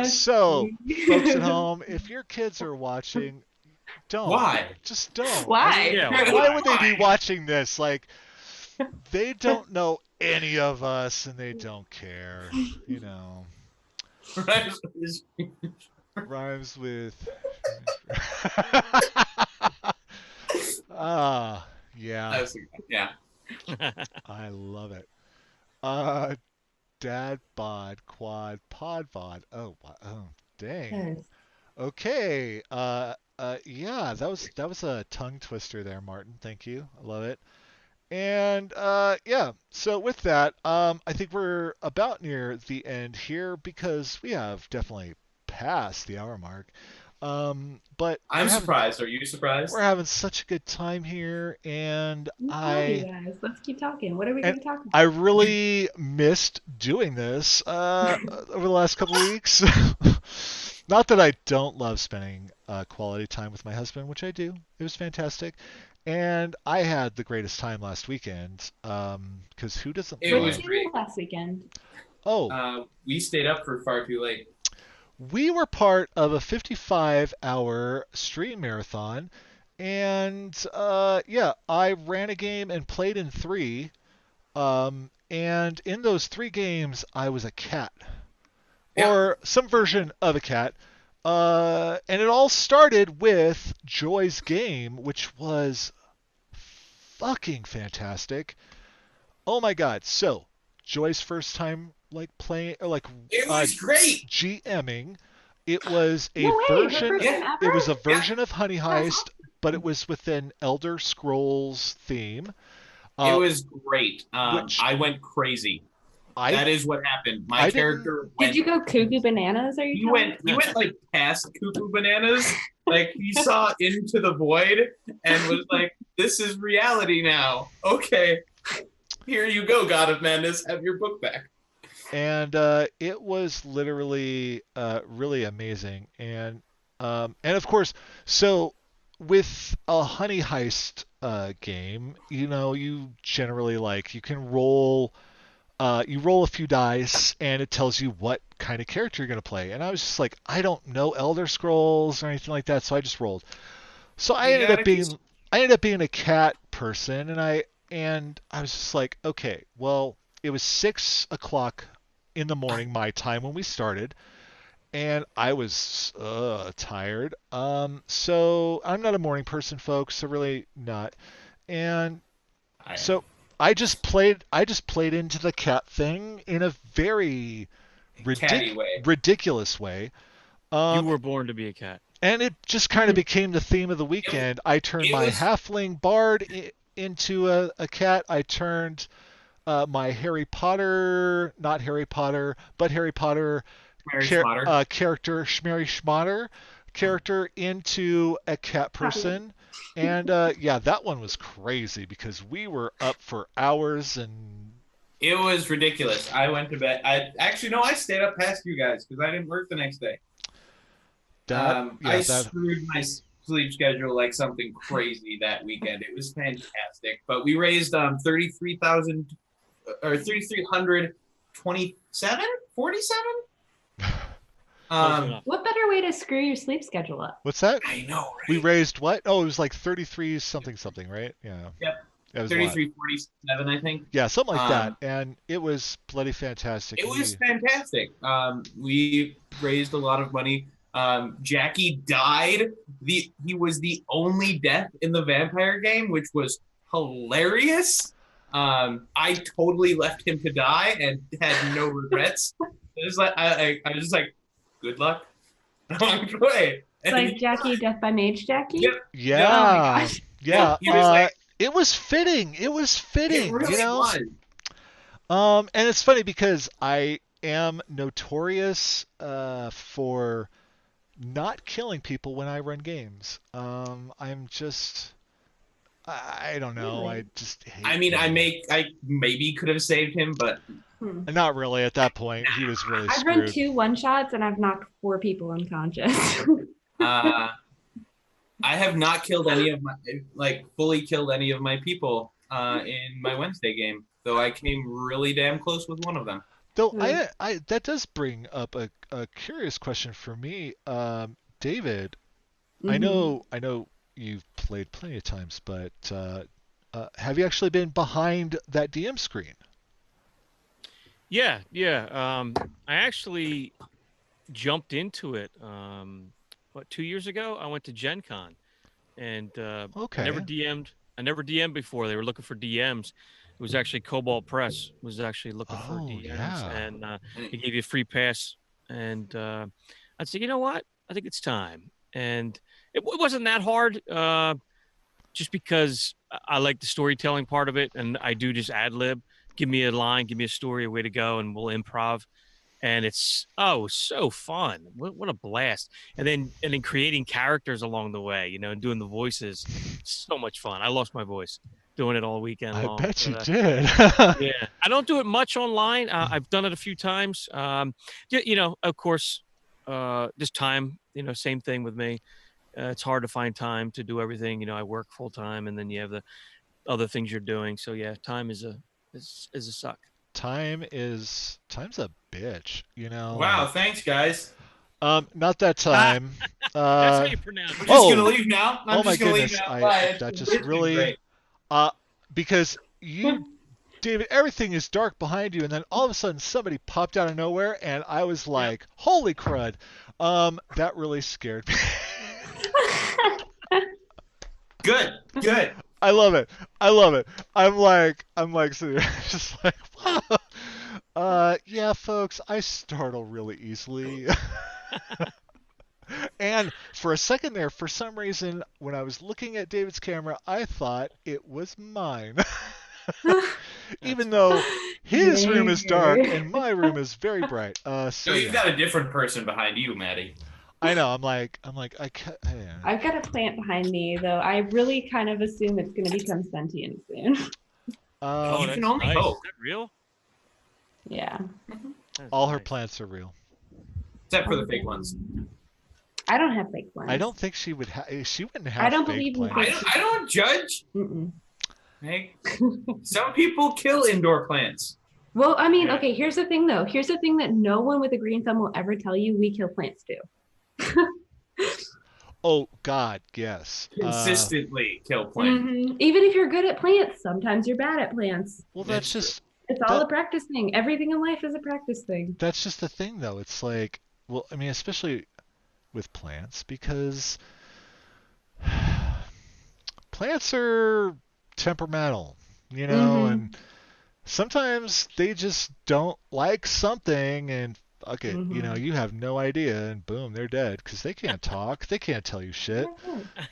A: So, folks at home, if your kids are watching, don't.
B: Why?
A: Just don't.
D: Why?
A: Why would they be watching this? Like, they don't know any of us, and they don't care. Rhymes with. Yeah.
B: Yeah.
A: I love it. Dad bod, quad, pod vod. Oh, dang.
D: Yes.
A: Okay. Yeah, that was a tongue twister there, Martin. Thank you. I love it. And yeah, so with that, I think we're about near the end here because we have definitely passed the hour mark. But
B: I'm surprised. Are you surprised?
A: We're having such a good time here, and
D: You guys, let's keep talking. What are we going to talk about?
A: I really missed doing this over the last couple of weeks. Not that I don't love spending quality time with my husband, which I do. It was fantastic. And I had the greatest time last weekend. Because who doesn't
B: It
D: What
B: was
D: did
A: love?
D: you do
B: great.
D: last weekend?
A: Oh,
B: We stayed up for far too late.
A: we were part of a 55-hour stream marathon. And yeah, I ran a game and played in three. And in those three games, I was a cat.
B: Yep.
A: Or some version of a cat. And it all started with Joy's game, which was fucking fantastic. Oh my god! So Joy's first time like playing, like
B: It
A: uh,
B: was great.
A: GMing. It was a
D: No way, her
A: version.
D: first
B: Yeah.
D: time
A: It
D: ever?
A: was a
B: Yeah.
A: version of Honey
D: That's
A: Heist, but it was within Elder Scrolls theme,
B: It
A: uh,
B: was great.
A: which
B: I went crazy.
A: I
B: That is what happened. My
A: I didn't.
B: character
D: Did
B: went.
D: you go cuckoo bananas? Are you
B: He
D: telling
B: went. He went like past cuckoo bananas. Like he saw into the void and was like, "This is reality now." Okay, here you go, God of Madness. Have your book back.
A: And it was literally really amazing. And of course, so with a Honey Heist game, you know, you generally like you can roll. You roll a few dice, and it tells you what kind of character you're going to play. And I was just like, I don't know Elder Scrolls or anything like that, so I just rolled. So
B: You gotta just.
A: I ended up being a cat person, and I was just like, okay, well, it was 6 o'clock in the morning my time when we started, and I was tired. So I'm not a morning person, folks. So really not. And
B: I,
A: so I just played into the cat thing in a very
B: catty way.
A: ridiculous way.
C: You
A: Um,
C: were born to be a cat.
A: and it just kind of became the theme of the
B: It,
A: weekend. I turned
B: it
A: my
B: was.
A: halfling bard into a cat. I turned my Harry Potter, not Harry Potter, but Harry Potter
B: Mary Schmotter.
A: character, Schmary Schmotter character into a cat
D: Copy.
A: person. And yeah, that one was crazy because we were up for hours and
B: It was ridiculous. I went to bed. I actually no. I stayed up past you guys because I didn't work the next day.
A: that,
B: I
A: yeah, that,
B: screwed my sleep schedule like something crazy that weekend. It was fantastic. But we raised 33,000 or 3,327, 47.
C: Close enough.
D: What better way to screw your sleep schedule up?
A: what's that?
B: I know,
A: We
B: right?
A: raised what? Oh, it was like 33 something something, right? Yeah.
B: Yep.
A: That was a lot.
B: 3347, I think.
A: Yeah, something like that.
B: Um,
A: And it was bloody fantastic.
B: It was fantastic. We raised a lot of money. Jackie died. He was the only death in the vampire game, which was hilarious. I totally left him to die and had no regrets. It was like I was just like, good luck. I'm away.
D: It's like Jackie, Death by Mage Jackie.
B: Yep.
A: Yeah.
D: Oh my gosh.
A: Yeah.
B: He was like,
A: it was fitting. It was
B: it
A: fitting,
B: really
A: you know?
B: was.
A: And it's funny because I am notorious for not killing people when I run games. I'm just I don't know. I
D: Really?
A: just hate
B: I mean,
A: killing.
B: I maybe could have saved him, but
A: Not really at that point. He was really
D: I've run
A: screwed.
D: 2 one-shots and I've knocked 4 people unconscious.
B: I have not killed any of my fully killed any of my people in my Wednesday game, though I came really damn close with one of them.
A: Though
D: Hmm.
A: I that does bring up a curious question for me, David.
D: Mhm.
A: I know you've played plenty of times, but have you actually been behind that DM screen?
C: Yeah, yeah. I actually jumped into it. What 2 years ago? I went to Gen Con, and I never
A: Okay.
C: DM'd. I never DM'd before. They were looking for DMs. It was actually Cobalt Press was actually looking for
A: Oh
C: DMs,
A: yeah.
C: and they gave you a free pass. And I said, you know what? I think it's time. And it wasn't that hard, just because I like the storytelling part of it, and I do just ad lib. Give me a line, give me a story, a way to go, and we'll improv. And it's so fun. What a blast! And then creating characters along the way, and doing the voices. So much fun. I lost my voice doing it all weekend
A: I
C: long.
A: bet you
C: But,
A: did.
C: yeah, I don't do it much online. I've done it a few times. Of course, just time. Same thing with me. It's hard to find time to do everything. I work full time, and then you have the other things you're doing. So yeah, time is a suck.
A: Time's a bitch,
B: Wow, thanks, guys.
A: Not that time.
C: That's how you pronounce
B: I'm
C: it.
B: just gonna leave now. I'm
A: Oh my
B: just gonna leave
A: goodness,
B: now. Bye.
A: that
B: It's
A: just
B: been
A: really,
B: great.
A: because David, everything is dark behind you, and then all of a sudden somebody popped out of nowhere, and I was like, holy crud. That really scared me.
B: Good.
A: I love it. I'm like sitting there just like, wow. Yeah, folks, I startle really easily. And for a second there, for some reason, when I was looking at David's camera, I thought it was mine. Even though his room is dark and my room is very bright.
B: No, you've got a different person behind you, Matty.
A: I know. I'm like, I can't.
D: I've got a plant behind me, though. I really kind of assume it's going to become sentient soon.
B: You can only hope.
C: Is that real?
D: Yeah.
A: All her plants are real.
B: Except for the fake ones.
D: I don't have fake plants.
A: I don't think she would have. She wouldn't have.
D: I don't
A: fake
D: believe in
A: plants.
B: I don't judge.
D: Mm-mm.
B: Hey, some people kill indoor plants.
D: Well, I mean, okay, here's the thing, though. Here's the thing that no one with a green thumb will ever tell you: we kill plants too.
A: Oh God, yes.
B: Consistently kill plants.
D: Mm-hmm. Even if you're good at plants, sometimes you're bad at plants.
A: Well, that's just.
D: It's all a practice thing. Everything in life is a practice thing.
A: That's just the thing, though. It's like, well, I mean, especially with plants, because plants are temperamental, and sometimes they just don't like something, and fuck it, you have no idea, and boom, they're dead because they can't talk, they can't tell you shit,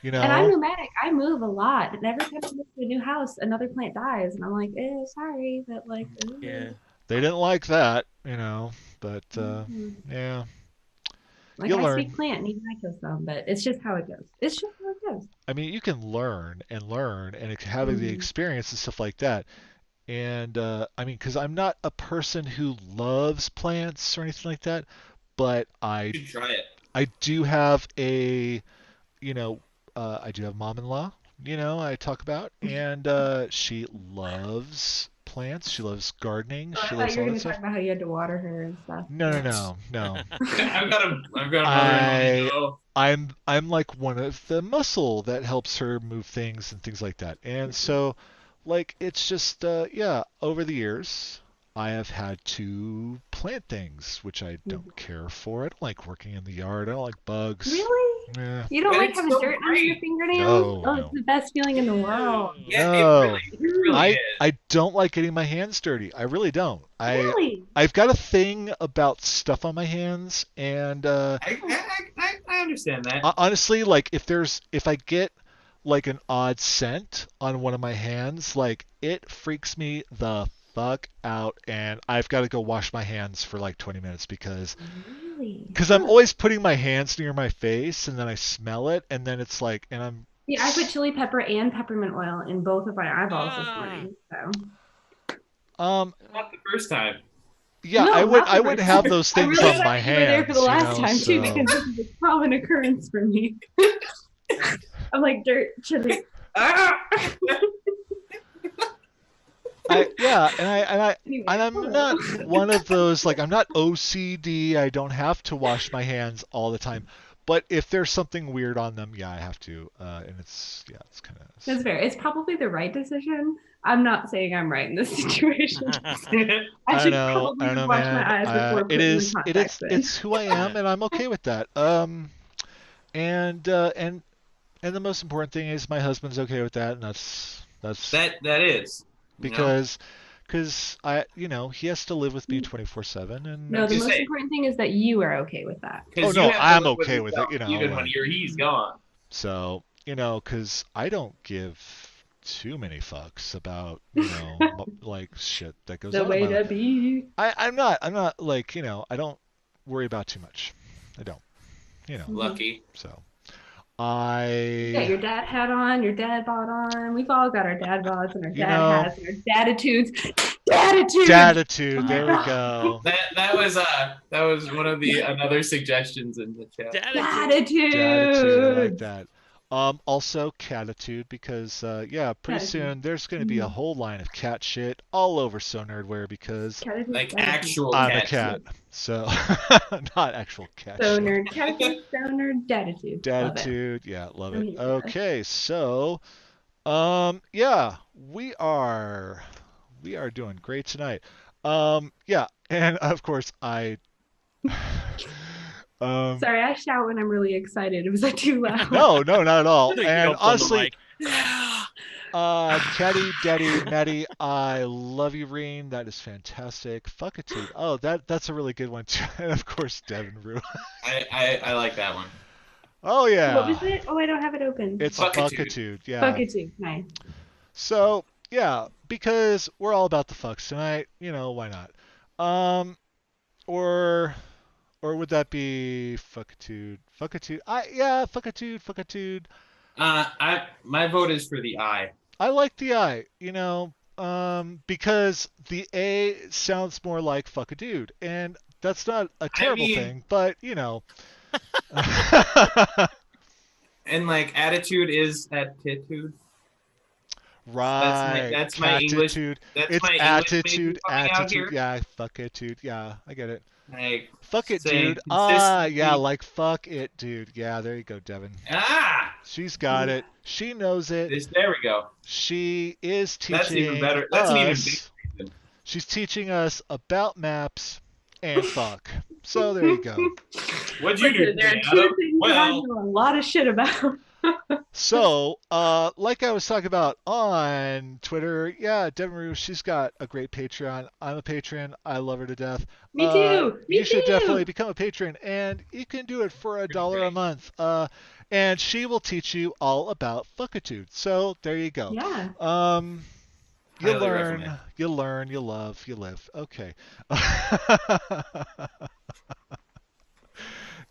D: And I'm nomadic. I move a lot, and every time I move to a new house, another plant dies, and I'm like, sorry, but like,
C: yeah,
A: they didn't like that, but yeah.
D: Like
A: You'll learn.
D: speak plant, and even I kill some, but it's just how it goes. It's just how it goes.
A: I mean, you can learn and having the experience and stuff like that. And I mean, because I'm not a person who loves plants or anything like that, but
B: You should try it.
A: I do have I do have mom-in-law, I talk about, and she loves plants. She loves gardening. She loves all that stuff.
D: Talk about how you had to water her and stuff.
A: No.
B: I've got a mother-in-law.
A: I'm like one of the muscle that helps her move things and things like that. And so, like, it's just over the years I have had to plant things, which I don't care for. I don't like working in the yard. I don't like bugs.
D: Really?
A: Yeah.
D: You don't like having dirt under your fingernails?
A: No.
D: It's the best feeling in the world.
B: Yeah,
A: No.
B: it really is.
A: I don't like getting my hands dirty. I really don't.
D: Really?
A: I've got a thing about stuff on my hands, and
B: I understand that.
A: honestly, like if I get like an odd scent on one of my hands, like it freaks me the fuck out, and I've got to go wash my hands for like 20 minutes because I'm always putting my hands near my face, and then I smell it, and then it's like, and I'm.
D: Yeah, I put chili pepper and peppermint oil in both of my eyeballs this morning. So.
B: Not the first time.
A: Yeah,
D: No,
A: I wouldn't have those things
D: really
A: on my hands.
D: You were there for the last time
A: so.
D: too, because this is a common occurrence for me. I'm like dirt, chili.
A: I'm not one of those, like, I'm not OCD. I don't have to wash my hands all the time. But if there's something weird on them, yeah, I have to. And it's kind of.
D: That's fair. It's probably the right decision. I'm not saying I'm right in this situation. I should probably
A: know,
D: wash
A: man.
D: my eyes before
A: It's who I am, and I'm okay with that. And the most important thing is my husband's okay with that, and that's
B: that is
A: because he has to live with me 24/7, and
D: no, the most important thing is that you are okay with that.
A: Oh no, I'm okay with it.
B: Even when he's gone.
A: So because I don't give too many fucks about like shit that goes on.
D: The way to be.
A: I'm not like I don't worry about too much. I don't.
B: Lucky.
A: So,
D: You got
A: I,
D: your dad hat on, your dad bod on. We've all got our dad bods and our
A: you
D: dad
A: know,
D: hats and our daditudes. Daditudes.
A: Datitude. There we
D: Oh,
A: go.
B: That was one of the another suggestions in the chat.
C: Attitude.
A: Datitude. I like
D: Daditudes.
A: that. Also catitude because yeah, pretty
D: Catitude.
A: soon there's going to be a
D: Mm.
A: whole line of cat shit all over So Nerdware because
D: Catitude.
B: Like
D: Daditude.
B: actual
A: I'm a
B: cat
A: cat.
B: shit.
A: So not actual cat
D: So
A: shit.
D: nerd. Catitude. So nerd. Daditude. Love it.
A: Datitude. Yeah, love
D: I'm
A: it.
D: here for it.
A: Okay, so yeah, we are doing great tonight. Yeah, and of course I um
D: Sorry, I shout when I'm really excited. Was that too loud?
A: no, no, not at all.
C: He
A: And
C: yelped on the
A: honestly,
C: mic. Yeah.
A: Chatty, Daddy, Matty, I love you, Reen. That is fantastic. Fuckitude. Oh, that's a really good one too. And of course, Devin Rue.
B: I like that one.
A: Oh
D: What was
A: yeah,
D: it? Oh, I don't have it open.
A: it's
B: Fuckitude.
A: fuckitude. Yeah.
D: Buckitude. Nice.
A: So yeah, because we're all about the fucks tonight. Why not? Um, or or would that be fuckitude? Fuckitude. Yeah, fuckitude. Fuckitude.
B: My vote is for the I.
A: I like the I, because the A sounds more like fuck a dude, and that's not a
B: I
A: terrible
B: mean,
A: thing, but
B: and like attitude is attitude.
A: right,
B: That's my English
A: catitude.
B: that's
A: It's
B: my English major
A: attitude,
B: coming out
A: attitude.
B: here.
A: Yeah, fuckitude. Yeah, I get it.
B: Like
A: Fuck it,
B: saying
A: dude. Yeah,
B: consistently.
A: like fuck it, dude. Yeah, there you go, Devin.
B: Ah,
A: She's got it. She knows it.
B: there we go.
A: She is
B: That's even
A: teaching
B: better. That's an even bigger
A: us.
B: reason.
A: She's teaching us about maps and fuck. So there you go.
B: What'd you do
D: Listen, there are
B: today,
D: two
B: Adam?
D: things that I
B: Well,
D: know a lot of shit about.
A: So, like I was talking about on Twitter, yeah, Devin Rue, she's got a great Patreon. I'm a patron. I love her to death.
D: Me too.
A: You
D: Me
A: should definitely
D: too.
A: become a patron, and you can do it for a
B: pretty
A: dollar a
B: great.
A: month. And she will teach you all about fuckitude. So there you go.
D: Yeah.
A: You
B: Highly
A: learn,
B: recommend.
A: you learn, you love, you live. Okay.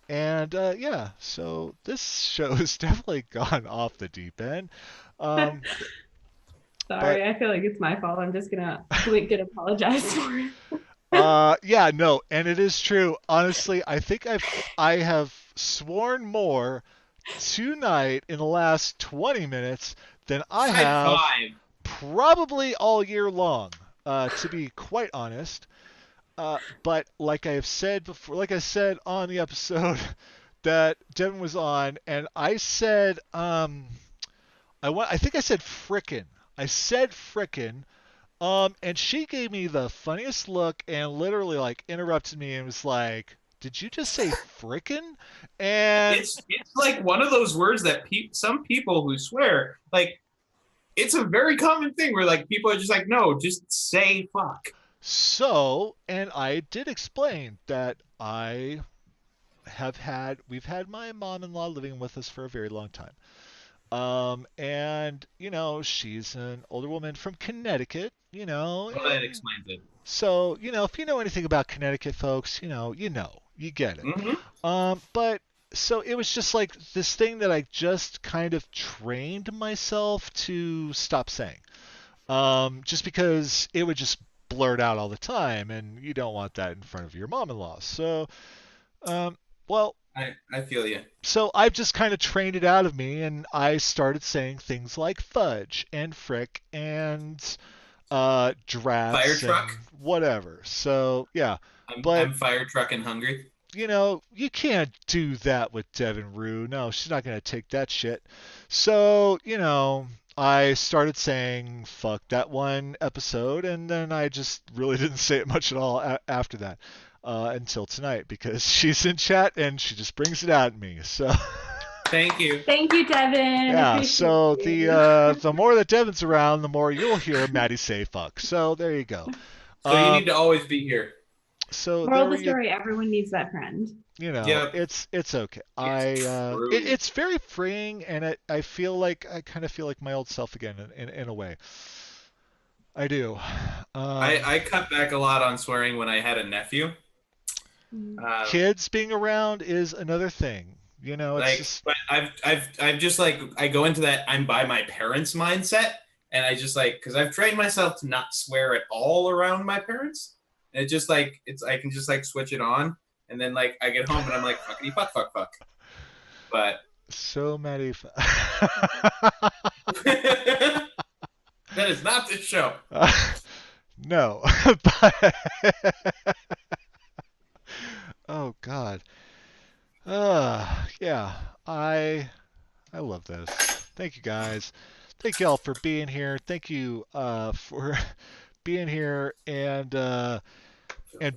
A: And yeah, so this show has definitely gone off the deep end. Um, but
D: Sorry, I feel like it's my fault. I'm just gonna blink and apologize for it.
A: yeah, no, and it is true. Honestly, I think I have sworn more tonight in the last 20 minutes than I
B: High
A: have
B: five.
A: probably all year long. To be quite honest. But like I have said before, like I said on the episode that Devin was on, and I said, I think I said frickin'. I said frickin'. And she gave me the funniest look and literally like interrupted me and was like, "Did you just say frickin'?" And
B: It's like one of those words that some people who swear like it's a very common thing where like people are just like, no, just say fuck.
A: so, and I did explain that we've had my mom-in-law living with us for a very long time. And she's an older woman from Connecticut,
B: Well, that
A: and
B: explains it.
A: so, if you know anything about Connecticut folks, you get it.
B: Mm-hmm.
A: But so it was just like this thing that I just kind of trained myself to stop saying. Just because it would just blurt out all the time, and you don't want that in front of your mom-in-law. So, well,
B: I feel you.
A: so I've just kind of trained it out of me, and I started saying things like fudge and frick and
B: Fire
A: drats and
B: truck.
A: whatever. So yeah,
B: I'm
A: but
B: I'm fire truck and hungry.
A: you can't do that with Devin Rue. No, she's not gonna take that shit. So I started saying fuck that one episode, and then I just really didn't say it much at all after that. Until tonight because she's in chat and she just brings it out at me. So
B: Thank you.
D: Thank you, Devin.
A: yeah,
D: Appreciate
A: so
D: you.
A: the more that Devin's around, the more you'll hear Maddie say fuck. So there you go.
B: So you need to always be here.
A: So
D: Moral of
A: there
D: the
A: you
D: story: everyone needs that friend.
B: Yep.
A: it's okay.
B: It's true.
A: It's very freeing, and I feel like I kind of feel like my old self again in a way. I do.
B: I cut back a lot on swearing when I had a nephew.
D: Mm.
B: Uh,
A: Kids being around is another thing. You know, it's
B: Like,
A: just
B: but I've just like I go into that I'm by my parents mindset, and I just like because I've trained myself to not swear at all around my parents. And it's just like I can just like switch it on, and then like I get home and I'm like fuckity fuck fuck fuck. But
A: so many.
B: that is not this show.
A: No, but oh God. Yeah, I love this. Thank you guys. Thank y'all for being here. Thank you for being here and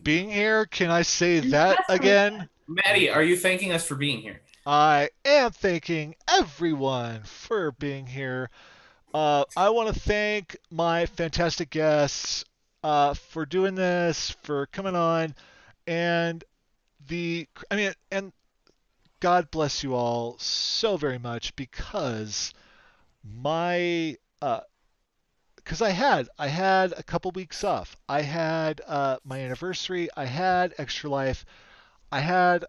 A: being here. Can I say
D: And
A: that
D: that's what
A: again?
B: Matty, are you thanking us for being here?
A: I am thanking everyone for being here. I want to thank my fantastic guests for doing this, for coming on, and and God bless you all so very much my because I had a couple weeks off. I had my anniversary. I had Extra Life. I had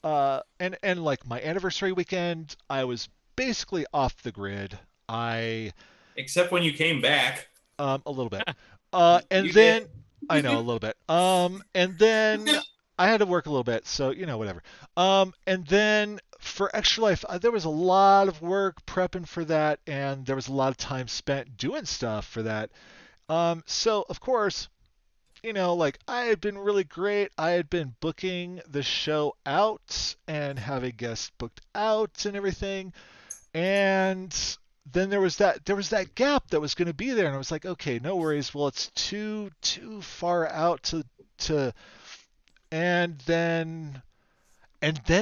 A: and like my anniversary weekend, I was basically off the grid. I
B: Except when you came back.
A: a little bit. And
B: You did.
A: then I know a little bit. And then I had to work a little bit, so whatever. And then for Extra Life, there was a lot of work prepping for that, and there was a lot of time spent doing stuff for that. So of course, like I had been really great. I had been booking the show out and having guests booked out and everything. And then there was that gap that was going to be there, and I was like, okay, no worries. Well, it's too far out to and then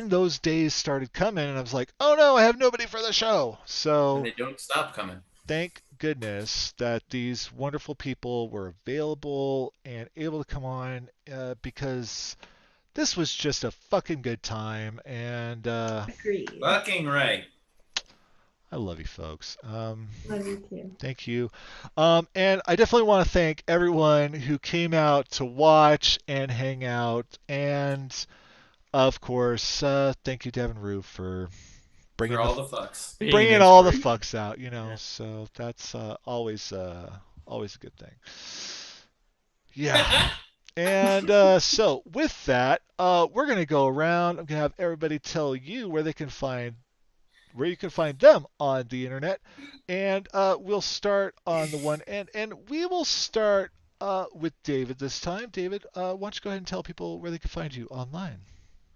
A: those days started coming, and I was like, oh no, I have nobody for the show.
B: And
A: So
B: they don't stop coming.
A: thank goodness that these wonderful people were available and able to come on because this was just a fucking good time, and
D: agreed.
B: Fucking right.
A: I love you folks.
D: Love you too.
A: Thank you. And I definitely want to thank everyone who came out to watch and hang out. And of course, thank you, Devin Roof, for
B: For
A: bringing
B: all the fucks.
C: Being
A: bringing all the
C: inspiration.
A: fucks out.
C: Yeah.
A: So that's always a good thing. Yeah. And so with that, we're gonna go around. I'm gonna have everybody tell you where you can find them on the internet. And we'll start on the one end, and we will start with David this time. David, why don't you go ahead and tell people where they can find you online?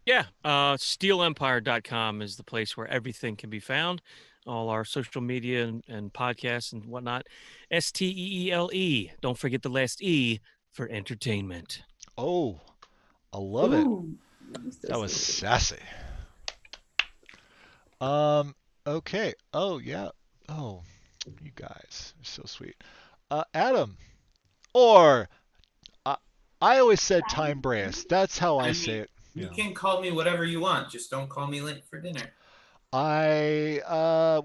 C: Yeah, steelempire.com is the place where everything can be found. All our social media and podcasts and whatnot. STEELE. Don't forget the last E for entertainment.
A: Oh, I love it.
D: Ooh, so
A: That was
D: sweet.
A: sassy. Um, okay. Oh, yeah. Oh, you guys are so sweet. Adam, or uh, I always said time brace. That's how I
B: I
A: say
B: mean,
A: it.
B: you can call me whatever you want. Just don't call me late for dinner.
A: I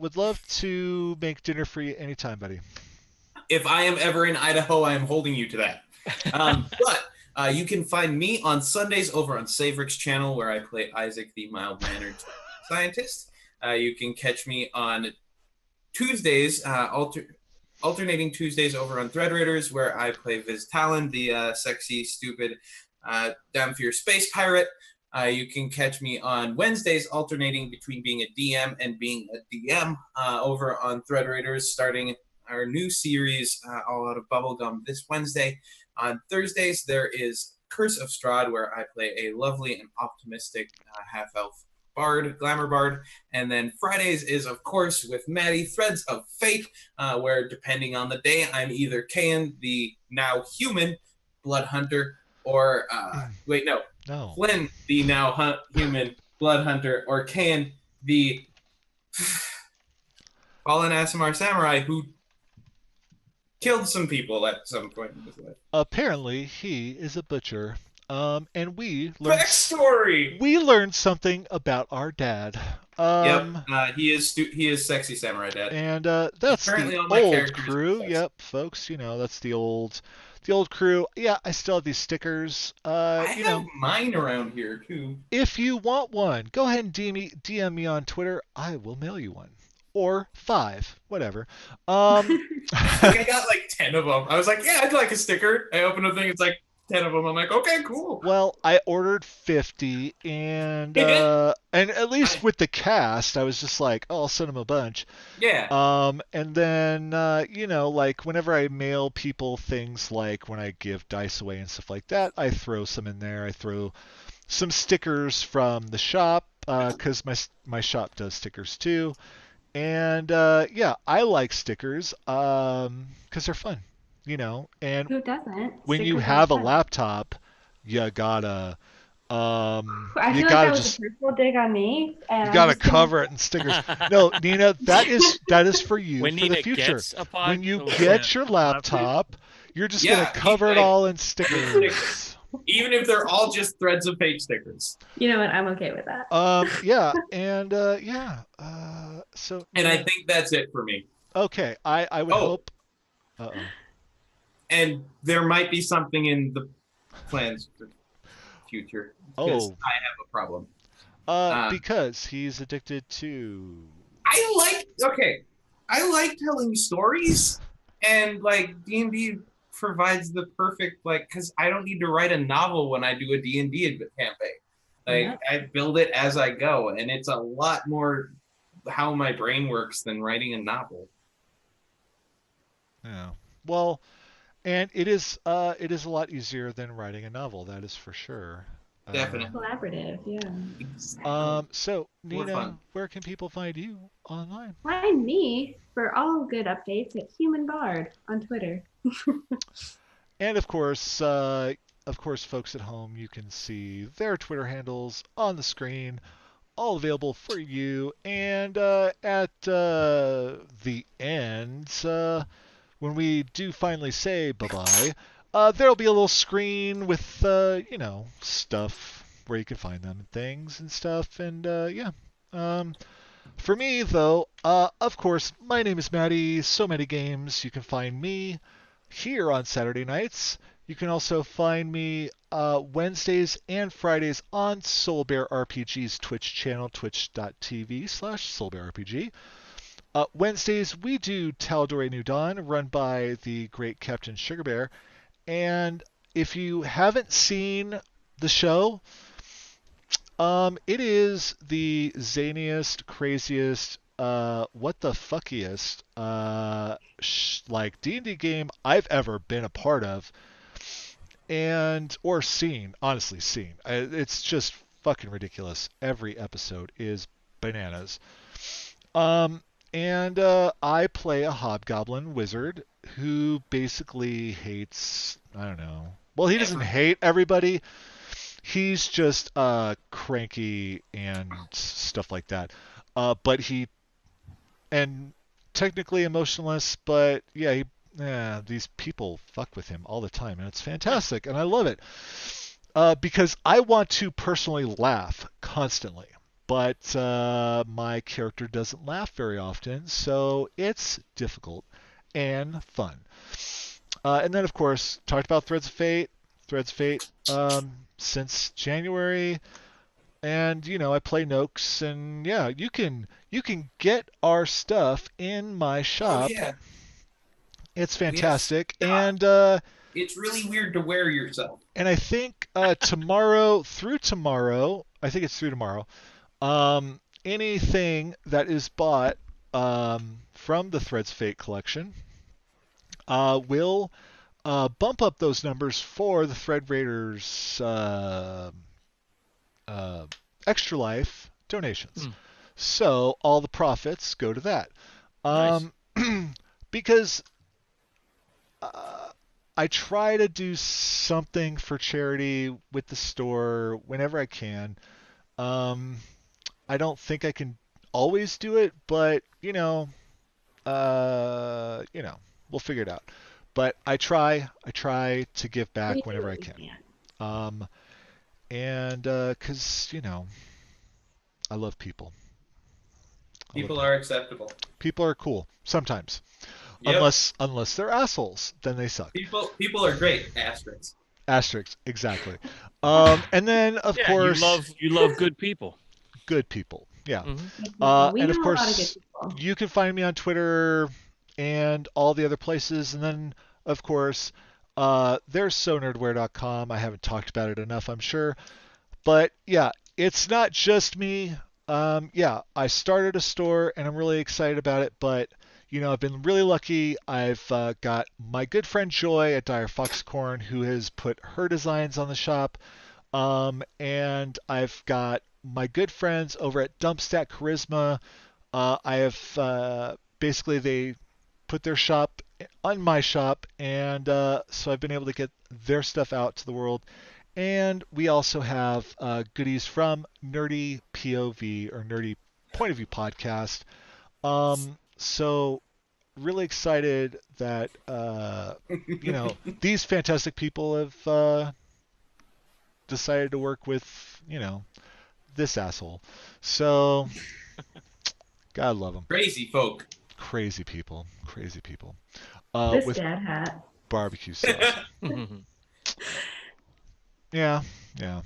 A: would love to make dinner for you anytime, buddy.
B: If I am ever in Idaho, I am holding you to that. But you can find me on Sundays over on Saverick's channel, where I play Isaac, the mild-mannered scientist. You can catch me on Tuesdays, alternating Tuesdays over on Thread Raiders, where I play Viz Talon, the sexy, stupid, down for your space pirate. You can catch me on Wednesdays, alternating between being a DM and being a DM over on Thread Raiders, starting our new series, All Out of Bubblegum, this Wednesday. On Thursdays, there is Curse of Strahd, where I play a lovely and optimistic half-elf bard, glamour bard. And then Fridays is, of course, with Matty, Threads of Fate, where depending on the day, I'm either Kayan, the now human blood hunter, or wait, no,
A: No.
B: Flynn, the now human blood hunter, or Kayan, the fallen Asimar samurai who killed some people at some point in his life.
A: Apparently, he is a butcher. And
B: Backstory!
A: we learned something about our dad.
B: Yep.
A: Um,
B: He is sexy samurai dad.
A: and
B: He's
A: that's the
B: currently on my
A: old
B: characters for
A: crew.
B: sexy.
A: Yep, folks. That's the old crew. Yeah, I still have these stickers.
B: I have mine around here too.
A: If you want one, go ahead and DM me on Twitter. I will mail you one. Or 5, whatever.
B: I think I got like 10 of them. I was like, yeah, I'd like a sticker. I open the thing, it's like 10 of them. I'm like, okay, cool.
A: Well, I ordered 50, and at least
B: I,
A: with the cast, I was just like, oh, I'll send them a bunch.
B: yeah.
A: And then like whenever I mail people things, like when I give dice away and stuff like that, I throw some in there. I throw some stickers from the shop, because my shop does stickers too. And yeah, I like stickers because they're fun, And
D: Who doesn't?
A: when you
D: Stickers are
A: have a
D: fun.
A: laptop, you gotta
D: I
A: you
D: feel like
A: gotta
D: that was a
A: just
D: personal dig on me,
A: you
D: and I'm
A: gotta
D: just gonna.
A: cover it in stickers. No, Nina, that is for you
C: When
A: for the
C: Nina
A: future.
C: gets a
A: When you
C: yeah,
A: get your laptop, you're just gonna
B: Yeah.
A: cover it all in stickers.
B: Even if they're all just threads of page stickers.
D: You know what? I'm okay with that.
A: Yeah, and yeah. So
B: And
A: Nina,
B: I think that's it for me.
A: okay, I would
B: Oh,
A: hope. Uh oh.
B: and there might be something in the plans for the future because
A: Oh,
B: I have a problem.
A: because he's addicted to.
B: I like telling stories, and like D&D provides the perfect because I don't need to write a novel when I do a D&D campaign. Like
D: Yeah.
B: I build it as I go, and it's a lot more how my brain works than writing a novel.
A: Yeah. Well, and it is a lot easier than writing a novel. That is for sure.
B: Definitely.
D: Collaborative, yeah.
B: Exactly.
A: So
B: More
A: Nina,
B: fun.
A: where can people find you online?
D: Find me for all good updates at Human Bard on Twitter.
A: And of course, folks at home, you can see their Twitter handles on the screen, all available for you. And at the end, when we do finally say bye-bye, there'll be a little screen with stuff where you can find them and things and stuff. And yeah. For me, though, of course, my name is Matty. So many games. You can find me here on Saturday nights. You can also find me Wednesdays and Fridays on Soul Bear RPG's Twitch channel, twitch.tv/SoulBearRPG. Wednesdays, we do Tal'Dorei New Dawn, run by the great Captain Sugar Bear. And if you haven't seen the show, it is the zaniest, craziest, what the fuckiest, like D&D game I've ever been a part of, and or seen. Honestly, seen. It's just fucking ridiculous. Every episode is bananas. Um, and I play a hobgoblin wizard who basically hates. I don't know. Well, he doesn't hate everybody. He's just cranky and stuff like that. But he and technically emotionless, but yeah, these people fuck with him all the time, and it's fantastic, and I love it. Because I want to personally laugh constantly, but my character doesn't laugh very often, so it's difficult and fun. And then, of course, talked about Threads of Fate. Threads of Fate since January, and I play Noaks, and yeah, you can get our stuff in my
B: Oh
A: shop.
B: yeah,
A: It's
B: we have
A: fantastic,
B: stuff.
A: and
B: It's really weird to wear yourself.
A: I think tomorrow through tomorrow, I think it's through tomorrow. Anything that is bought from the Threads Fate collection will bump up those numbers for the Thread Raiders uh, Extra Life donations. So all the profits go to that.
C: Nice.
A: Because I try to do something for charity with the store whenever I can. Um, I don't think I can always do it, but we'll figure it out. But I try. I try to give
D: We
A: back
D: do
A: whenever I
D: what we
A: can.
D: can.
A: And because I love people.
B: People are acceptable.
A: People are cool sometimes,
B: Yep.
A: unless they're assholes, then they suck.
B: People are great. Asterisks.
A: Asterisks, exactly. And then of
C: Yeah, you
A: course,
C: love good people.
A: good people. Yeah.
C: Mm-hmm.
D: We
A: And of
D: know a lot of good
A: course,
D: people.
A: you can find me on Twitter and all the other places. And then, of course, there's sonerdwear.com. I haven't talked about it enough, I'm sure. But yeah, it's not just me. Yeah, I started a store and I'm really excited about it. But, I've been really lucky. I've got my good friend Joy at Dire Foxcorn who has put her designs on the shop. And I've got my good friends over at Dumpstat Charisma. I have basically they put their shop on my shop, and so I've been able to get their stuff out to the world. And we also have goodies from Nerdy POV or Nerdy Point of View podcast. So really excited that these fantastic people have decided to work with this asshole. So God love them.
B: Crazy folk.
A: Crazy people. Crazy people.
D: This
A: With
D: dad hat.
A: barbecue sauce. Yeah, yeah.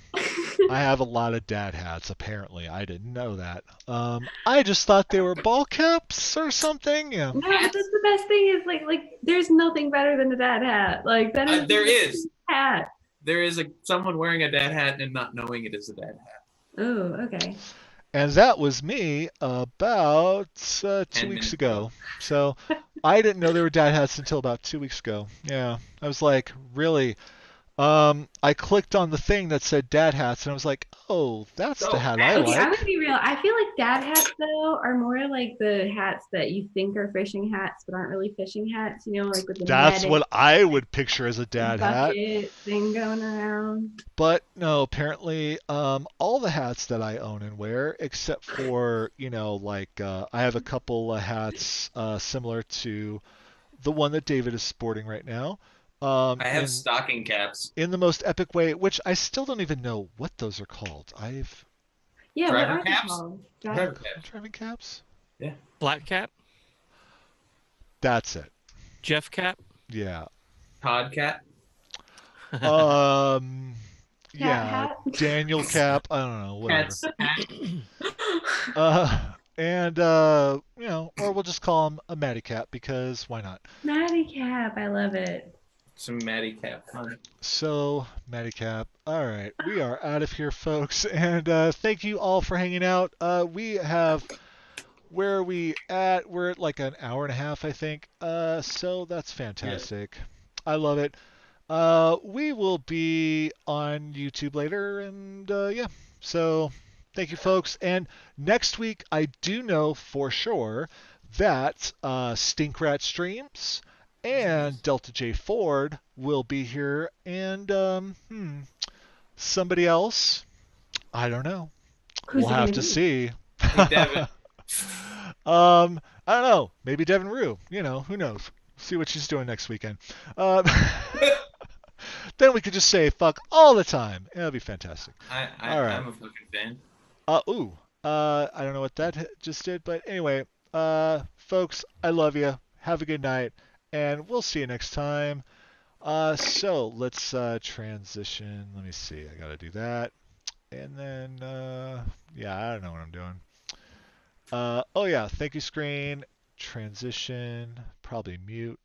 A: I have a lot of dad hats. Apparently, I didn't know that. I just thought they were ball caps or something. Yeah.
D: No, but that's the best thing is like there's nothing better than a dad hat. Like that is
B: There is.
D: hat.
B: There is someone wearing a dad hat and not knowing it is a dad hat.
D: Oh, okay.
A: And that was me about 2 weeks ago. So I didn't know there were dad hats until about 2 weeks ago. Yeah. I was like, really? I clicked on the thing that said dad hats, and I was like, oh, that's the hat I
D: Okay, I'm
A: like.
D: gonna be real. I feel like dad hats though are more like the hats that you think are fishing hats but aren't really fishing hats. Like with the
A: That's
D: netting
A: what I would picture as a dad hat.
D: bucket thing going around.
A: But no, apparently, all the hats that I own and wear, except for, I have a couple of hats similar to the one that David is sporting right now.
B: I have stocking caps.
A: In the most epic way, which I still don't even know what those are called.
D: Yeah,
B: Driver
D: what are they
B: caps?
D: called?
B: Driver caps.
A: Driving caps?
B: Yeah.
C: Black cap,
A: That's it.
C: Jeff cap.
A: Yeah.
B: Todd cap.
A: Yeah,
D: hat?
A: Daniel Cap. I don't know, whatever.
B: Cats. Hat.
A: And or we'll just call him a Matty Cap because why not?
D: Matty cap, I love it.
B: Some Matty cap. Fun.
A: So, Matty Cap. All right, we are out of here, folks, and thank you all for hanging out. Where are we at? We're at like an hour and a half, I think. So that's fantastic. Yeah. I love it. We will be on YouTube later, and yeah. So thank you, folks. And next week, I do know for sure that Stinkrat Streams and Delta J Ford will be here, and somebody else. I don't know.
D: Who's
A: We'll have to see.
B: Hey, Devin.
A: I don't know. Maybe Devin Rue. Who knows? See what she's doing next weekend. Then we could just say fuck all the time. It'll be fantastic.
B: All right. I'm a fucking fan.
A: I don't know what that just did, but anyway, folks, I love you. Have a good night, and we'll see you next time. So let's transition. Let me see. I gotta do that, and then yeah, I don't know what I'm doing. Oh yeah, thank you screen, transition, probably mute.